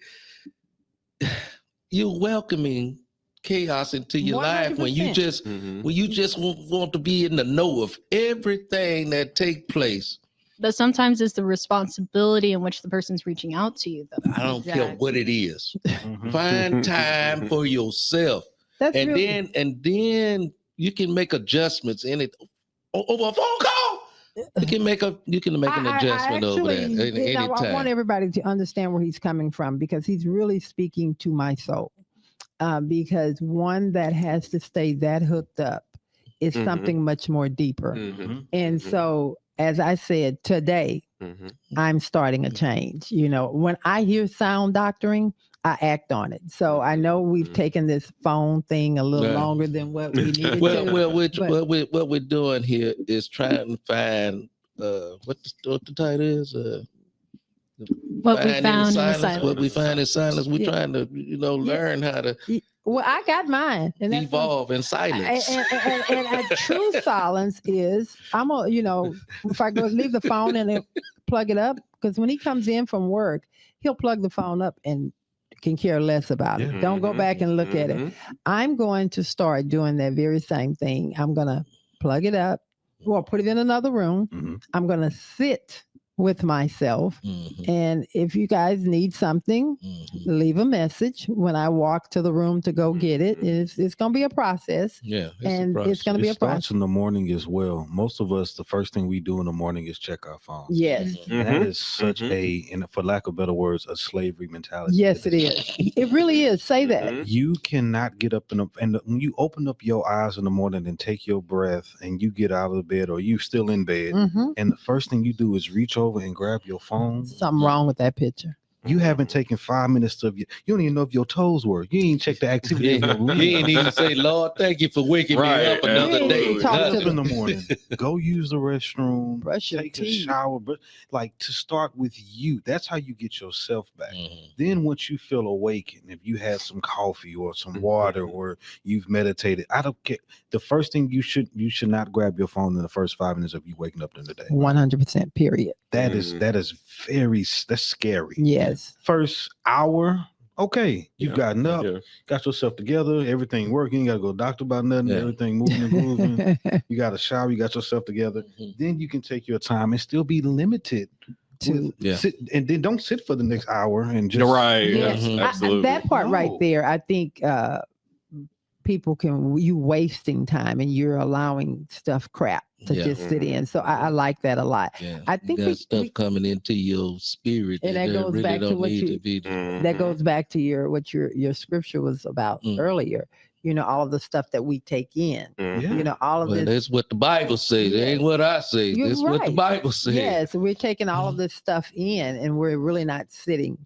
you're welcoming chaos into your life when you 100%. just want to be in the know of everything that take place. But sometimes it's the responsibility in which the person's reaching out to you, though. I don't care what it is. Mhm. Find time for yourself, That's and real. then you can make adjustments in it over a phone call. You can make an adjustment over that you know, I want anytime. everybody to understand where he's coming from because he's really speaking to my soul. Because one that has to stay that hooked up is Mhm. something much more deeper. Mhm, And mhm, so, as I said today, mhm. I'm starting a change. You know, when I hear sound doctoring, I act on it. So I know we've Mhm. taken this phone thing a little Right. longer than what we needed to. What we're doing here is trying to find what the title is. What we Find found in the silence. silence. What we find in silence. We're Yeah. trying to learn how to Well, I got mine. And that's what- evolve in silence. and a true silence is if I go leave the phone and then plug it up, because when he comes in from work, he'll plug the phone up and can care less about it. Yeah. Don't go back and look at it. Mhm. I'm going to start doing that very same thing. I'm going to plug it up or put it in another room. Mhm. I'm going to sit with myself. Mhm, And if you guys need something, mhm. leave a message when I walk to the room to go get it. It's going to be a process. Yeah, And it's going to be It a starts process. in the morning as well. Most of us, the first thing we do in the morning is check our phones. Yes. And that Mhm. is such Mhm. and for lack of better words, a slavery mentality. Yes, it is. It really is. Say that. Mhm. You cannot get up and when you open up your eyes in the morning and take your breath and you get out of the bed or you still in bed Mhm. and the first thing you do is reach over and grab your phone. Something wrong with that picture. You haven't taken 5 minutes of you don't even know if your toes work. You ain't checked the activity in your room. You ain't even say, Lord, thank you for waking me Right, up another You day. ain't talk Get to up in the morning, go use the restroom, Brush your take a teeth. shower, but like to start with you. That's how you get yourself back. Mhm. Then once you feel awakened, if you had some coffee or some Mhm. water or you've meditated, I don't care. The first thing you should not grab your phone in the first 5 minutes of you waking up in the day. 100%. Period. That is that's scary. Yes. First hour, okay, you've Yeah, gotten up, yeah. got yourself together, everything working. You got to go doctor about nothing, Yeah. everything moving and grooving. You got a shower, you got yourself together. Mhm. Then you can take your time and still be limited. To Yeah. Sit, and then don't sit for the next hour and just Right. Yes. Mhm. Absolutely. That part right No. there, I think people you wasting time and you're allowing crap to Yeah. just sit in. So I like that a lot. Yeah. I think you we- got stuff we- coming into your spirit And that that goes really back to don't what need you- to be there. Mhm. That goes back to your scripture was about Mm. earlier. all of the stuff that we take in. Mhm. All of Well, this. that's what the Bible says. It ain't what I say. You're That's what the right. Bible says. Yeah, so we're taking all of this stuff in, and we're really not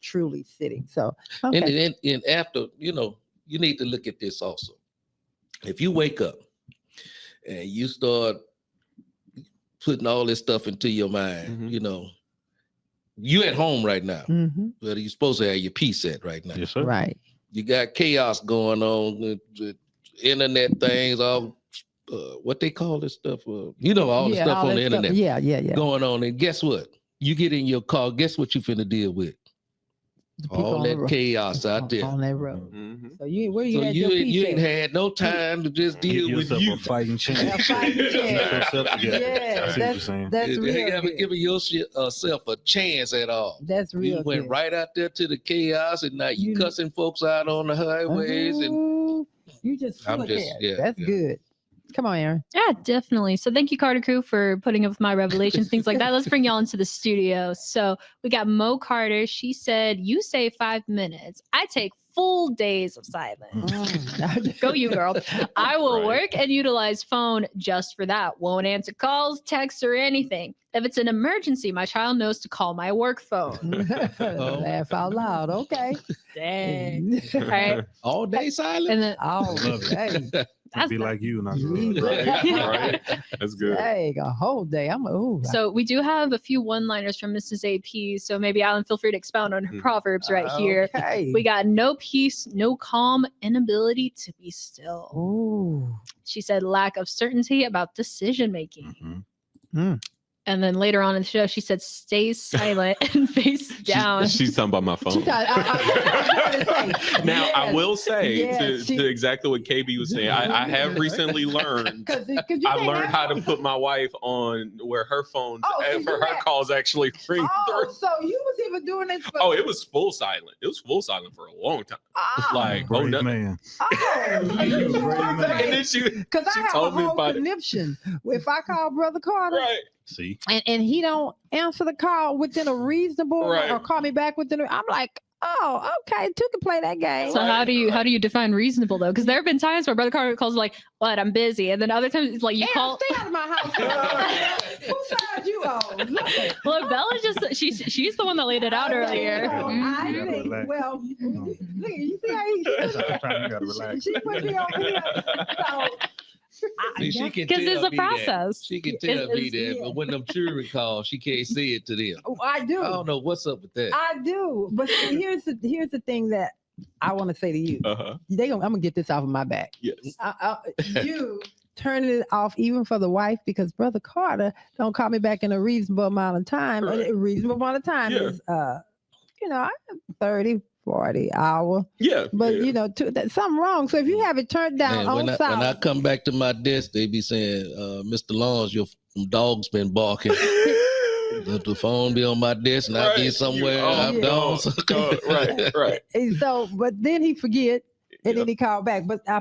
truly sitting. So, okay. And after, you need to look at this also. If you wake up and you start putting all this stuff into your mind, Mhm. you at home right now. Mhm. Well, you're supposed to have your peace at right now. Yes, sir. Right. You got chaos going on with internet things, all what they call this stuff. All the stuff all on that the stuff. internet Yeah. going on. And guess what? You get in your car, guess what you finna deal with? The people All on the that road. chaos out there. On that road. Mhm. So where you So had you your peace ain't at? had no time to just Give deal with yourself you. a fighting chance. Yeah, fighting chance. Get yourself together. Yeah, I see what you're saying. That's You real haven't good. given yourself a chance at all. That's real You went good. right out there to the chaos, and now you You- cussing folks out on the highways. And Ooh, you just full I'm of just- that. yeah, That's yeah. good. Come on, Aaron. Yeah, definitely. So thank you, Carter Crew, for putting up with my revelations, things like that. Let's bring y'all into the studio. So we got Mo Carter. She said, "You say 5 minutes. I take full days of silence." Go you, girl. I will Right. work and utilize phone just for that. Won't answer calls, texts, or anything. If it's an emergency, my child knows to call my work phone. Laugh out loud. Okay. Dang. All right. all day silent. And then Oh, Love it. hey. that's Be like you, not Right. That's good. Dang, a whole day. so we do have a few one-liners from Mrs. AP. So maybe Alan, feel free to expound on her proverbs right here. Okay. We got no peace, no calm, inability to be still. Ooh. She said lack of certainty about decision making. Mhm. And then later on in the show, she said stay silent and face down. She's talking about my phone. Now, I will say to exactly what KB was saying, I have recently learned. I learned how to put my wife on where her phone for her calls actually ring through. So you was even doing this for Oh, it was full silent. It was full silent for a long time. Like, Brave no. man. And then she because I have a told me whole about it. conniption. If I call Brother Carter Right. See, and he don't answer the call within a reasonable Right. or call me back within I'm like, oh, okay, two can play that game. So how do you define reasonable though? Because there have been times where Brother Carter calls like, "What? I'm busy," and then other times it's like you Aaron, call. stay out of my house. Whose side you on? Look. Look, Bella just she's the one that laid it out earlier. So I You gotta think, relax. well, look, you see how you gotta relax. she put me over here. So, See, she can Because tell it's a me that. process. She can tell me that, yeah. but when them children call, she can't say it to them. I do. I don't know what's up with that. I do. But see, here's the thing that I want to say to you. Uh-huh. I'm gonna get this off of my back. Yes. You turning it off even for the wife because Brother Carter don't call me back in a reasonable amount of time. Right. A reasonable amount of time Yeah. is 30, 40 hours. Yeah. But yeah. that's something wrong. So if you have it turned down Man, on when I silent, come back to my desk, they be saying, Mr. Lawrence, your dog's been barking. The phone be on my desk and I be Right. somewhere. You- I'm oh, gone. right. and so but then he forget and then he called back. But I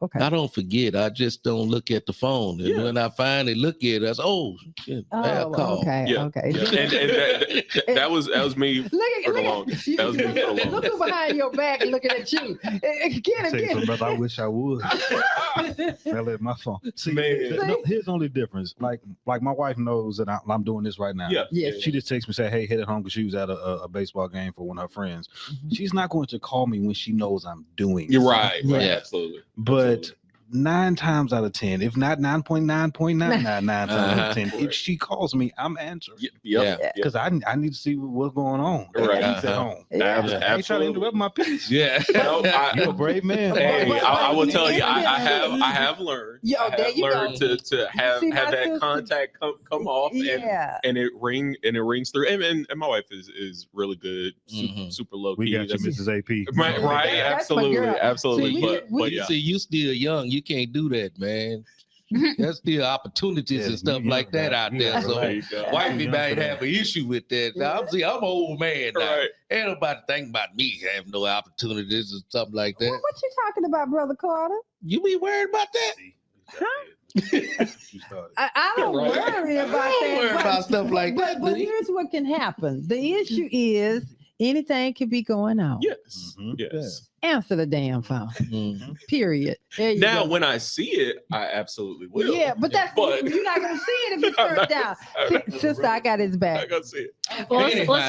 okay. I don't forget. I just don't look at the phone. And Yeah. when I finally look at it, I say, oh, shit, bad call. Okay. Yeah. Okay. Yeah. And that was me Look for the at longest. That was me for the look longest. who's behind your back looking at you. Get Tell you something, it. brother, I wish I would. Fell at my phone. See, Man. here's the only difference. Like my wife knows that I'm doing this right now. Yeah. Yes. She just texts me, say, hey, headed home because she was at a baseball game for one of her friends. Mhm. She's not going to call me when she knows I'm doing You're it. right. Yeah. Right. Absolutely. But 9 times out of 10, if not 9.999 times out of 10, if she calls me, I'm answering. Yeah. Because I need to see what's going on. Right. She's at home. Yeah. I ain't trying to Absolutely. interrupt my peace. Yeah. No, You're a brave man. Hey, But- I will tell you, Yeah. I have learned. Yo, I there have you go. learned to have See, my that sister- contact come off Yeah. and it rings through. And my wife is really good, Mhm. super low We key. got you, That's- Mrs. AP. Right, right, That's my absolutely, girl. absolutely. See, but yeah, See, you still young. You can't do that, man. There's still opportunities Yeah, and stuff you like that out there. So there you go. wifey Yeah. might have an issue with that. Now, I'm an old man now. Right. Ain't nobody think about me having no opportunities or something like that. What you talking about, Brother Carter? You be worried about that? She started. I don't Right. worry about I don't that. worry about stuff like that. But do you? here's what can happen. The issue is Anything could be going on. Yes. Mhm. Yes. Answer the damn phone. Mhm. Period. There you Now, go. when I see it, I absolutely will. Yeah, but that's But- you're not gonna see it if it's I'm turned not down. gonna- I'm not Sister, I got his I back. gotta see it. Well,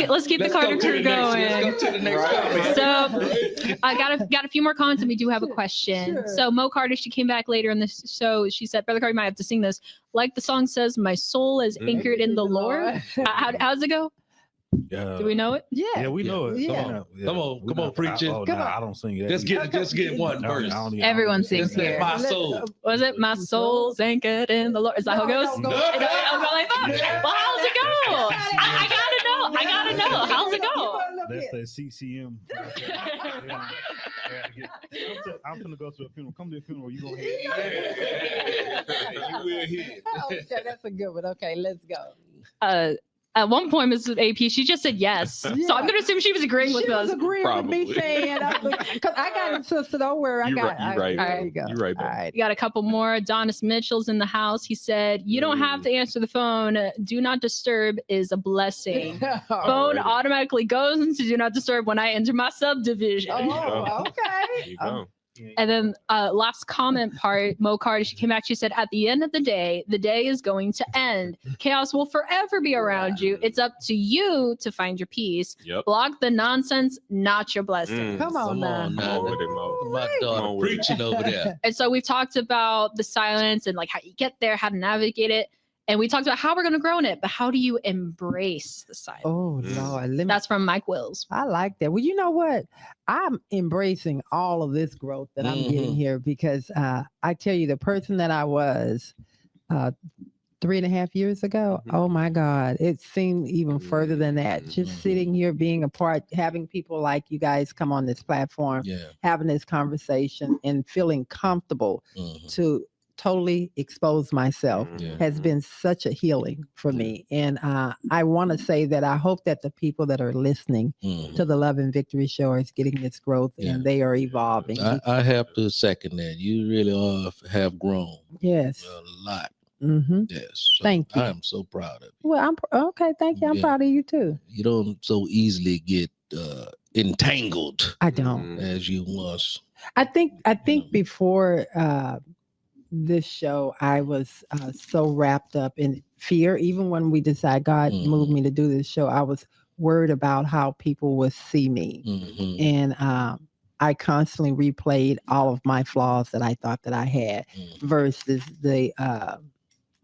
let's keep the Carter crew going. Let's go to the next comment. So I got a few more comments, and we do have a question. Sure. So Mo Carter, she came back later in the show. She said, "Brother Carter, you might have to sing this. Like the song says, my soul is anchored in the Lord." How's it go? Do we know it? Yeah. Yeah, we know it. Yeah. Come on, preacher. Come on. I don't sing it. Just get one No, verse. I don't even- Everyone I don't even- sings here. My soul. Was it my soul's anchored in the Lord? Is that how it goes? No, It don't go like that. Well, how's it go? I gotta know. How's it go? That's that CCM. I'm gonna go to a funeral. Come to a funeral. You gonna hit? You will hear. Okay, that's a good one. Okay, let's go. At one point, Mrs. AP, she just said yes. So I'm gonna assume she was agreeing with She was us. agreeing with me Probably. saying, because I got it, sister. Don't worry, I You got right- you it. right. There you go. You right, All babe. right. We got a couple more. Adonis Mitchell's in the house. He said, "You don't have to answer the phone. Do not disturb is a blessing. Phone Alrighty. automatically goes into do not disturb when I enter my subdivision." Oh, okay. There you go. And then last comment part, Mo Carter, she came back. She said, "At the end of the day is going to end. Chaos will forever be around you. It's up to you to find your peace. Yep. Block the nonsense, not your blessing." Come on Come now. on Come now. on with it, Mo. My Come daughter on with it. preaching over there. And so we've talked about the silence and like how you get there, how to navigate it. And we talked about how we're going to grow in it, but how do you embrace the silence? Oh Mm. Lord, let me. That's from Mike Wills. I like that. Well, you know what? I'm embracing all of this growth that I'm getting here because I tell you, the person that I was 3.5 years ago, Mhm. oh my God, it seemed even further than that. Just sitting here, being a part, having people like you guys come on this platform, Yeah. having this conversation, and feeling comfortable Mhm. to totally expose myself Yeah. has been such a healing for me. And I want to say that I hope that the people that are listening Mhm. to the Love and Victory show is getting this growth Yeah. and they are evolving. I have to second that. You really have grown Yes. a lot. Mm-hmm. Yes. So Thank you. I am so proud of you. Well, okay. Thank you. I'm Yeah. proud of you too. You don't so easily get entangled I don't. as you once. I think before this show, I was so wrapped up in fear. Even when we decided God moved me to do this show, I was worried about how people would see me. Mhm. And I constantly replayed all of my flaws that I thought that I had Mhm. versus the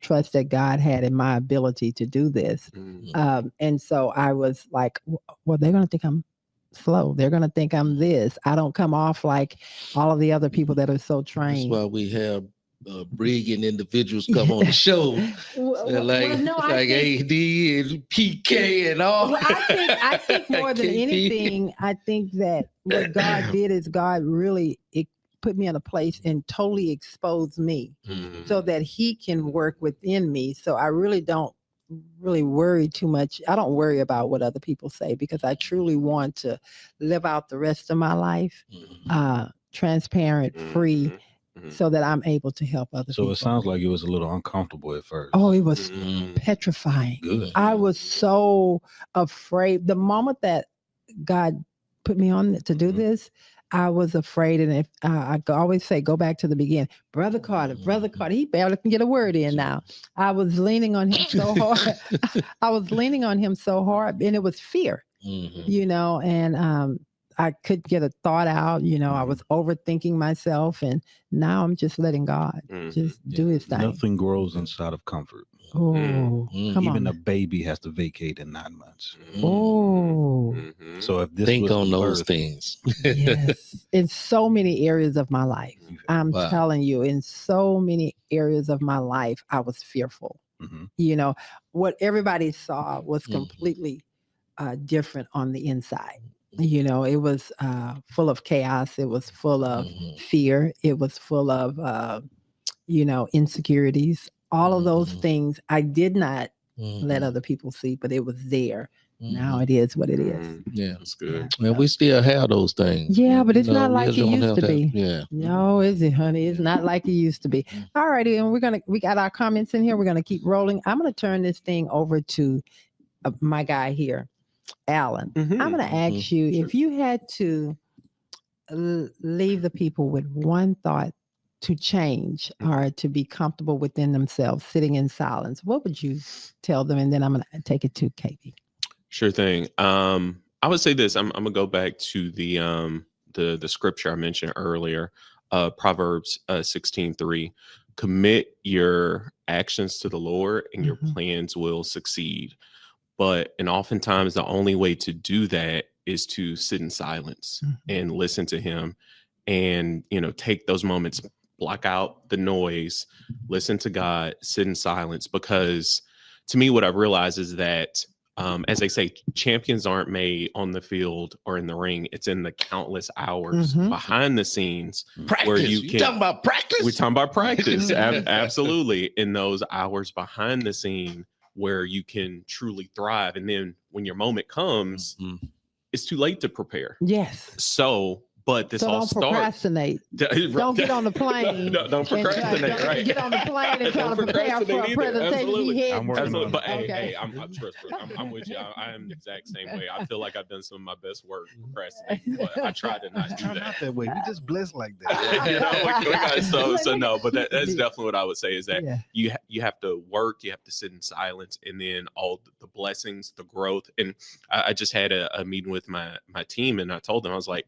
trust that God had in my ability to do this. And so I was like, well, they're going to think I'm slow. They're going to think I'm this. I don't come off like all of the other people that are so That's trained. why we have brilliant individuals come on the show. Like AD and PK and all. Well, I think more than KP. anything, I think that what God did is God really put me in a place and totally exposed me so that he can work within me. So I really don't worry too much. I don't worry about what other people say because I truly want to live out the rest of my life transparent, free, so that I'm able to help other people. So it sounds like it was a little uncomfortable at first. Oh, it was Mhm. petrifying. Good. I was so afraid. The moment that God put me on to do this, I was afraid. And if I always say, go back to the beginning. Brother Carter, he barely can get a word in now. I was leaning on him so hard. And it was fear, Mhm. you know, and I couldn't get a thought out. You know, I was overthinking myself. And now I'm just letting God just do his thing. Nothing grows inside of comfort. Oh, come Even on. a baby has to vacate in 9 months. Oh, So if this Think was on the those birth, things. yes. In so many areas of my life. I'm Wow. telling you, in so many areas of my life, I was fearful. Mhm. You know, what everybody saw was Mhm. completely different on the inside. You know, it was full of chaos. It was full of Mhm. fear. It was full of, insecurities. All of those Mhm. things I did not let Mhm. other people see, but it was there. Mhm. Now it is what it is. Yeah. That's good. Well, we still have those things. Yeah, but it's You know, not we like just it don't used have to be. Yeah. No, is it, honey? It's not like it used to be. All righty, and we got our comments in here. We're gonna keep rolling. I'm gonna turn this thing over to my guy here. Alan, Mhm. I'm going to ask you if you had to leave the people with one thought to change or to be comfortable within themselves, sitting in silence, what would you tell them? And then I'm going to take it to Katie. Sure thing. I would say this. I'm gonna go back to the scripture I mentioned earlier, Proverbs 16:3. Commit your actions to the Lord, and your Mhm. plans will succeed. And oftentimes the only way to do that is to sit in silence Mhm. and listen to Him, and take those moments, block out the noise, listen to God, sit in silence. Because to me, what I've realized is that, as they say, champions aren't made on the field or in the ring. It's in the countless hours Mhm. behind the scenes Practice. where You talking about practice? we're talking about practice. Absolutely. In those hours behind the scene where you can truly thrive. And then when your moment comes, it's too late to prepare. Yes. But this So all don't starts. procrastinate. Don't get on the plane. Don't procrastinate, Don't right? get on the plane and try to Don't prepare for a procrastinate either. presentation. Absolutely. You I'm working on it. But hey, Okay. I'm with you. I am the exact same way. I feel like I've done some of my best work procrastinating, but I try to not do Not that. that way. We just blessed like that. We got so no, but that's definitely what I would say is that Yeah. you have to work, you have to sit in silence, and then all the blessings, the growth. And I just had a meeting with my team, and I told them, I was like,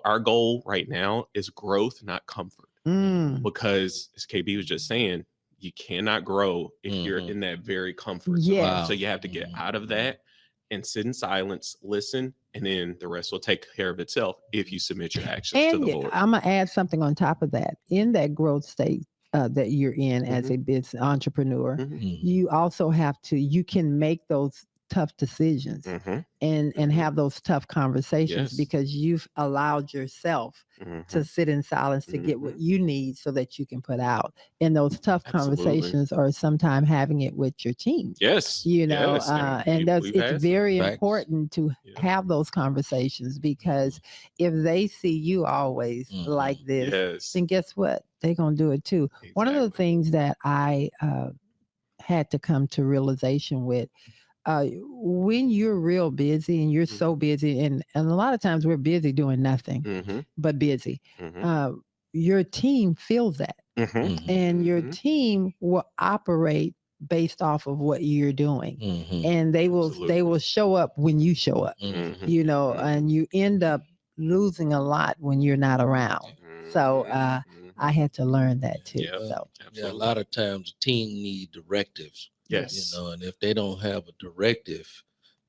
our goal right now is growth, not comfort. Because as KB was just saying, you cannot grow if you're in that very comfort zone. Yes. So you have to get out of that and sit in silence, listen, and then the rest will take care of itself if you submit your actions to And the Lord. I'm going to add something on top of that. In that growth state that you're in as a business entrepreneur, you also have to, you can make those tough decisions and have those tough conversations because you've allowed yourself to sit in silence to get what you need so that you can put out. And those tough conversations are sometimes having it with your team. Yes. And it's very important to have those conversations, because if they see you always like this, then guess what? They're going to do it too. Exactly. One of the things that I had to come to realization with, when you're real busy and you're so busy, and a lot of times we're busy doing nothing but busy, your team feels that. And your team will operate based off of what you're doing. And they will show up when you show up, and you end up losing a lot when you're not around. So I had to learn that too. A lot of times the team need directives. Yes. And if they don't have a directive,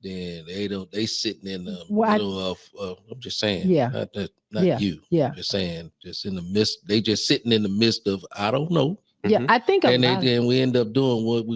then they sitting in the middle of I'm just saying, not you. I'm just saying, just in the midst, they just sitting in the midst of, I don't know. I think then we end up doing what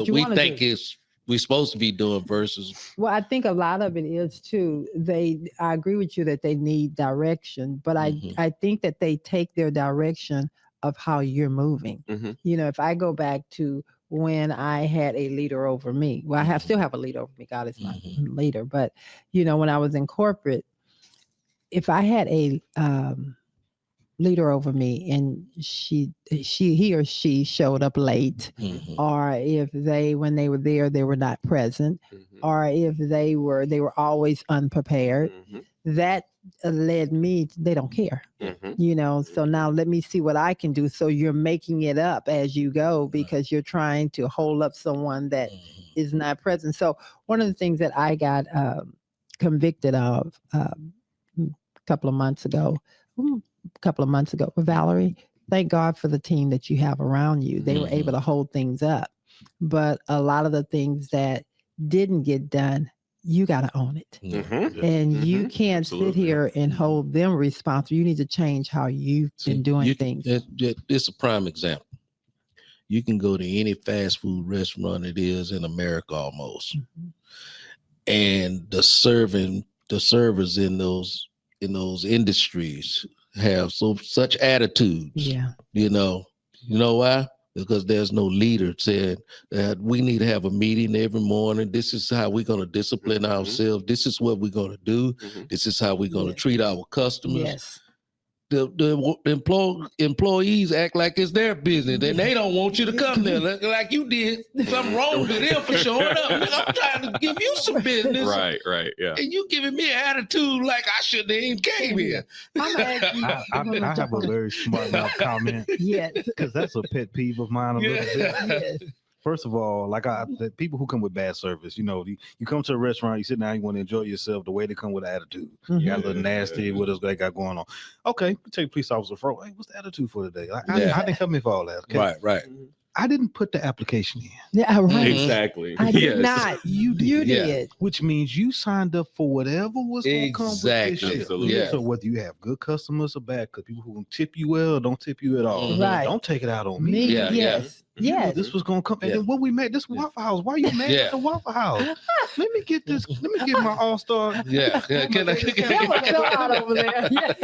we think is we're supposed to be doing versus. Well, I think a lot of it is too, I agree with you that they need direction, but I think that they take their direction of how you're moving. If I go back to when I had a leader over me, well, I still have a leader over me. God is my leader. But, when I was in corporate, if I had a leader over me and he or she showed up late, or if when they were there, they were not present, or if they were always unprepared, that led me, they don't care, so now let me see what I can do. So you're making it up as you go because you're trying to hold up someone that is not present. So one of the things that I got convicted of a couple of months ago, Valerie, thank God for the team that you have around you. They were able to hold things up, but a lot of the things that didn't get done, you got to own it. And you can't sit here and hold them responsible. You need to change how you've been doing things. It's a prime example. You can go to any fast food restaurant it is in America almost, and the servers in those industries have such attitudes. You know why? Because there's no leader saying that we need to have a meeting every morning. This is how we're going to discipline ourselves. This is what we're going to do. This is how we're going to treat our customers. employees act like it's their business, and they don't want you to come there like you did something wrong to them for showing up. Nigga, I'm trying to give you some business, Right, yeah. and you giving me an attitude like I shouldn't have even came here. I have a very smart mouth comment. Yes. Because that's a pet peeve of mine a little bit. Yes. First of all, like the people who come with bad service, you come to a restaurant, you sit down, you want to enjoy yourself. The way they come with attitude, you got a little nasty. What else they got going on? Okay, take a police officer for. Hey, what's the attitude for today? I didn't come in for all that. Okay? Right. I didn't put the application in. Yeah, right. Exactly. I did Yes. not. You did. Which means you signed up for whatever was going to come with this shit. Absolutely. Yeah. So whether you have good customers or bad, because people who can tip you well or don't tip you at all, Right. don't take it out on me. Me, Yeah, yes. You knew Yes. this was gonna come, and Yeah. then what we made this Waffle House. Why you mad at the Waffle House? Let me get this. Let me get my all-star. Yeah. Can I? Fill out over there. Yeah.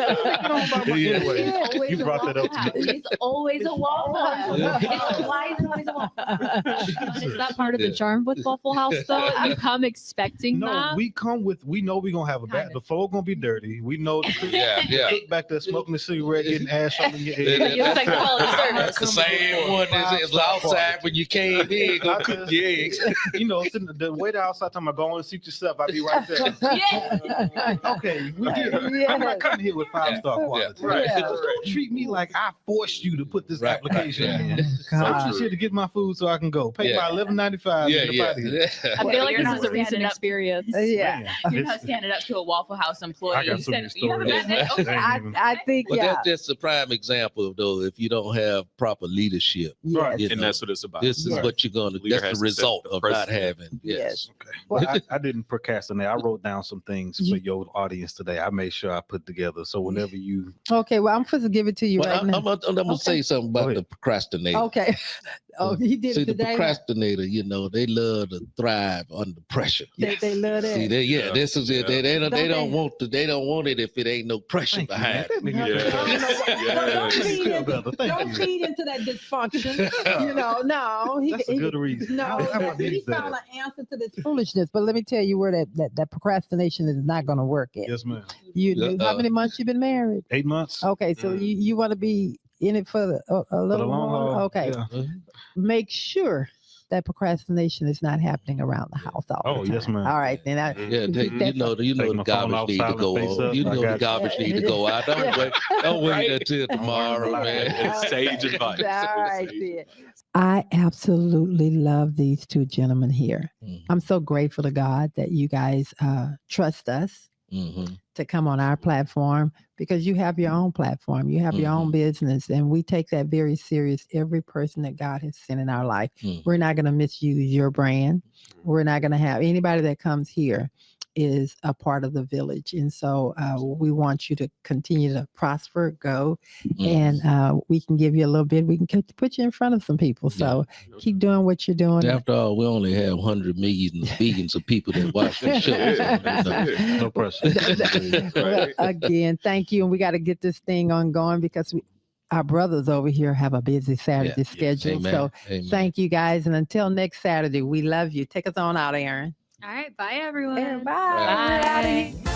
Anyway, Always you a brought that up Waffle to me. House. It's always a Waffle House. Yeah. Why is it always a Waffle House? Is that part of the charm with Waffle House though? You come expecting No, that. we come with. We know we're gonna have a bad. Kind The floor gonna be dirty. We know the cook Yeah. back there smoking the cigarette, getting ass on your Yeah. head. It's like quality service. That's the same one is outside when you came in. Go cook your eggs. Sitting the waiter outside talking about go and seat yourself. I'll be right there. Yeah. Okay, we get it. I'm not coming here with 5-star quality. Right. Yeah, don't treat me like I forced you to put this Right. application Yeah. in. So I'm God. just here to get my food so I can go. Pay Yeah. my $11.95. Yeah, and get up out of here. I Well, feel like you're this not is a recent standing up- experience. Yeah. Man, You're not standing up to a Waffle House employee. I got You so many said, you have a stories. bad day? Okay. I think, But yeah. that's just a prime example of though, if you don't have proper leadership, Right. Yes. you And know, that's what it's about. this is Right. what you're gonna. Leader That's has the to set result the of not precedent. having. Yes. Okay. Well, I didn't procrastinate. I wrote down some things for your audience today. I made sure I put together. So whenever you Okay, well, I'm supposed to give it to you Well, right I'm now. gonna Okay. say something Go about ahead. the procrastinator. Okay. Oh, he did See, it the today. procrastinator, they love to thrive under pressure. They love that. See, this is it. Yeah. They don't Don't they don't want it if it ain't no pressure Thank you, behind man. it. That made me feel better. Don't feed Feel into- better. Thank Don't you. feed into that dysfunction. No. That's a good reason. No, I he needed that. found an answer to this foolishness. But let me tell you where that procrastination is not going to work at. Yes, ma'am. How many months you been married? 8 months. Okay, so you want to be in it for a For the little long more? haul. Okay, Yeah. make sure that procrastination is not happening around the house all Oh, the time. yes, ma'am. All right, then. Yeah, you know Take the my phone garbage off, need to silent go face on. up. You I know got the you. garbage need to go out. Don't wait until tomorrow, man. It's sage advice. All right, then. I absolutely love these two gentlemen here. Mhm. I'm so grateful to God that you guys trust us Mhm. to come on our platform because you have your own platform. You have your own business, and we take that very serious. Every person that God has sent in our life, Mhm. we're not going to misuse your brand. We're not going to have anybody that comes here is a part of the village. And so we want you to continue to prosper, go, and we can give you a little bit. We can put you in front of some people. So keep doing what you're doing. After all, we only have 100 million billions of people that watch the show. Yeah. No pressure. Well, again, thank you. And we got to get this thing on going because our brothers over here have a busy Saturday schedule. Amen. So Amen. thank you guys. And until next Saturday, we love you. Take us on out, Aaron. All right, bye everyone. Aaron, bye. We're outta here.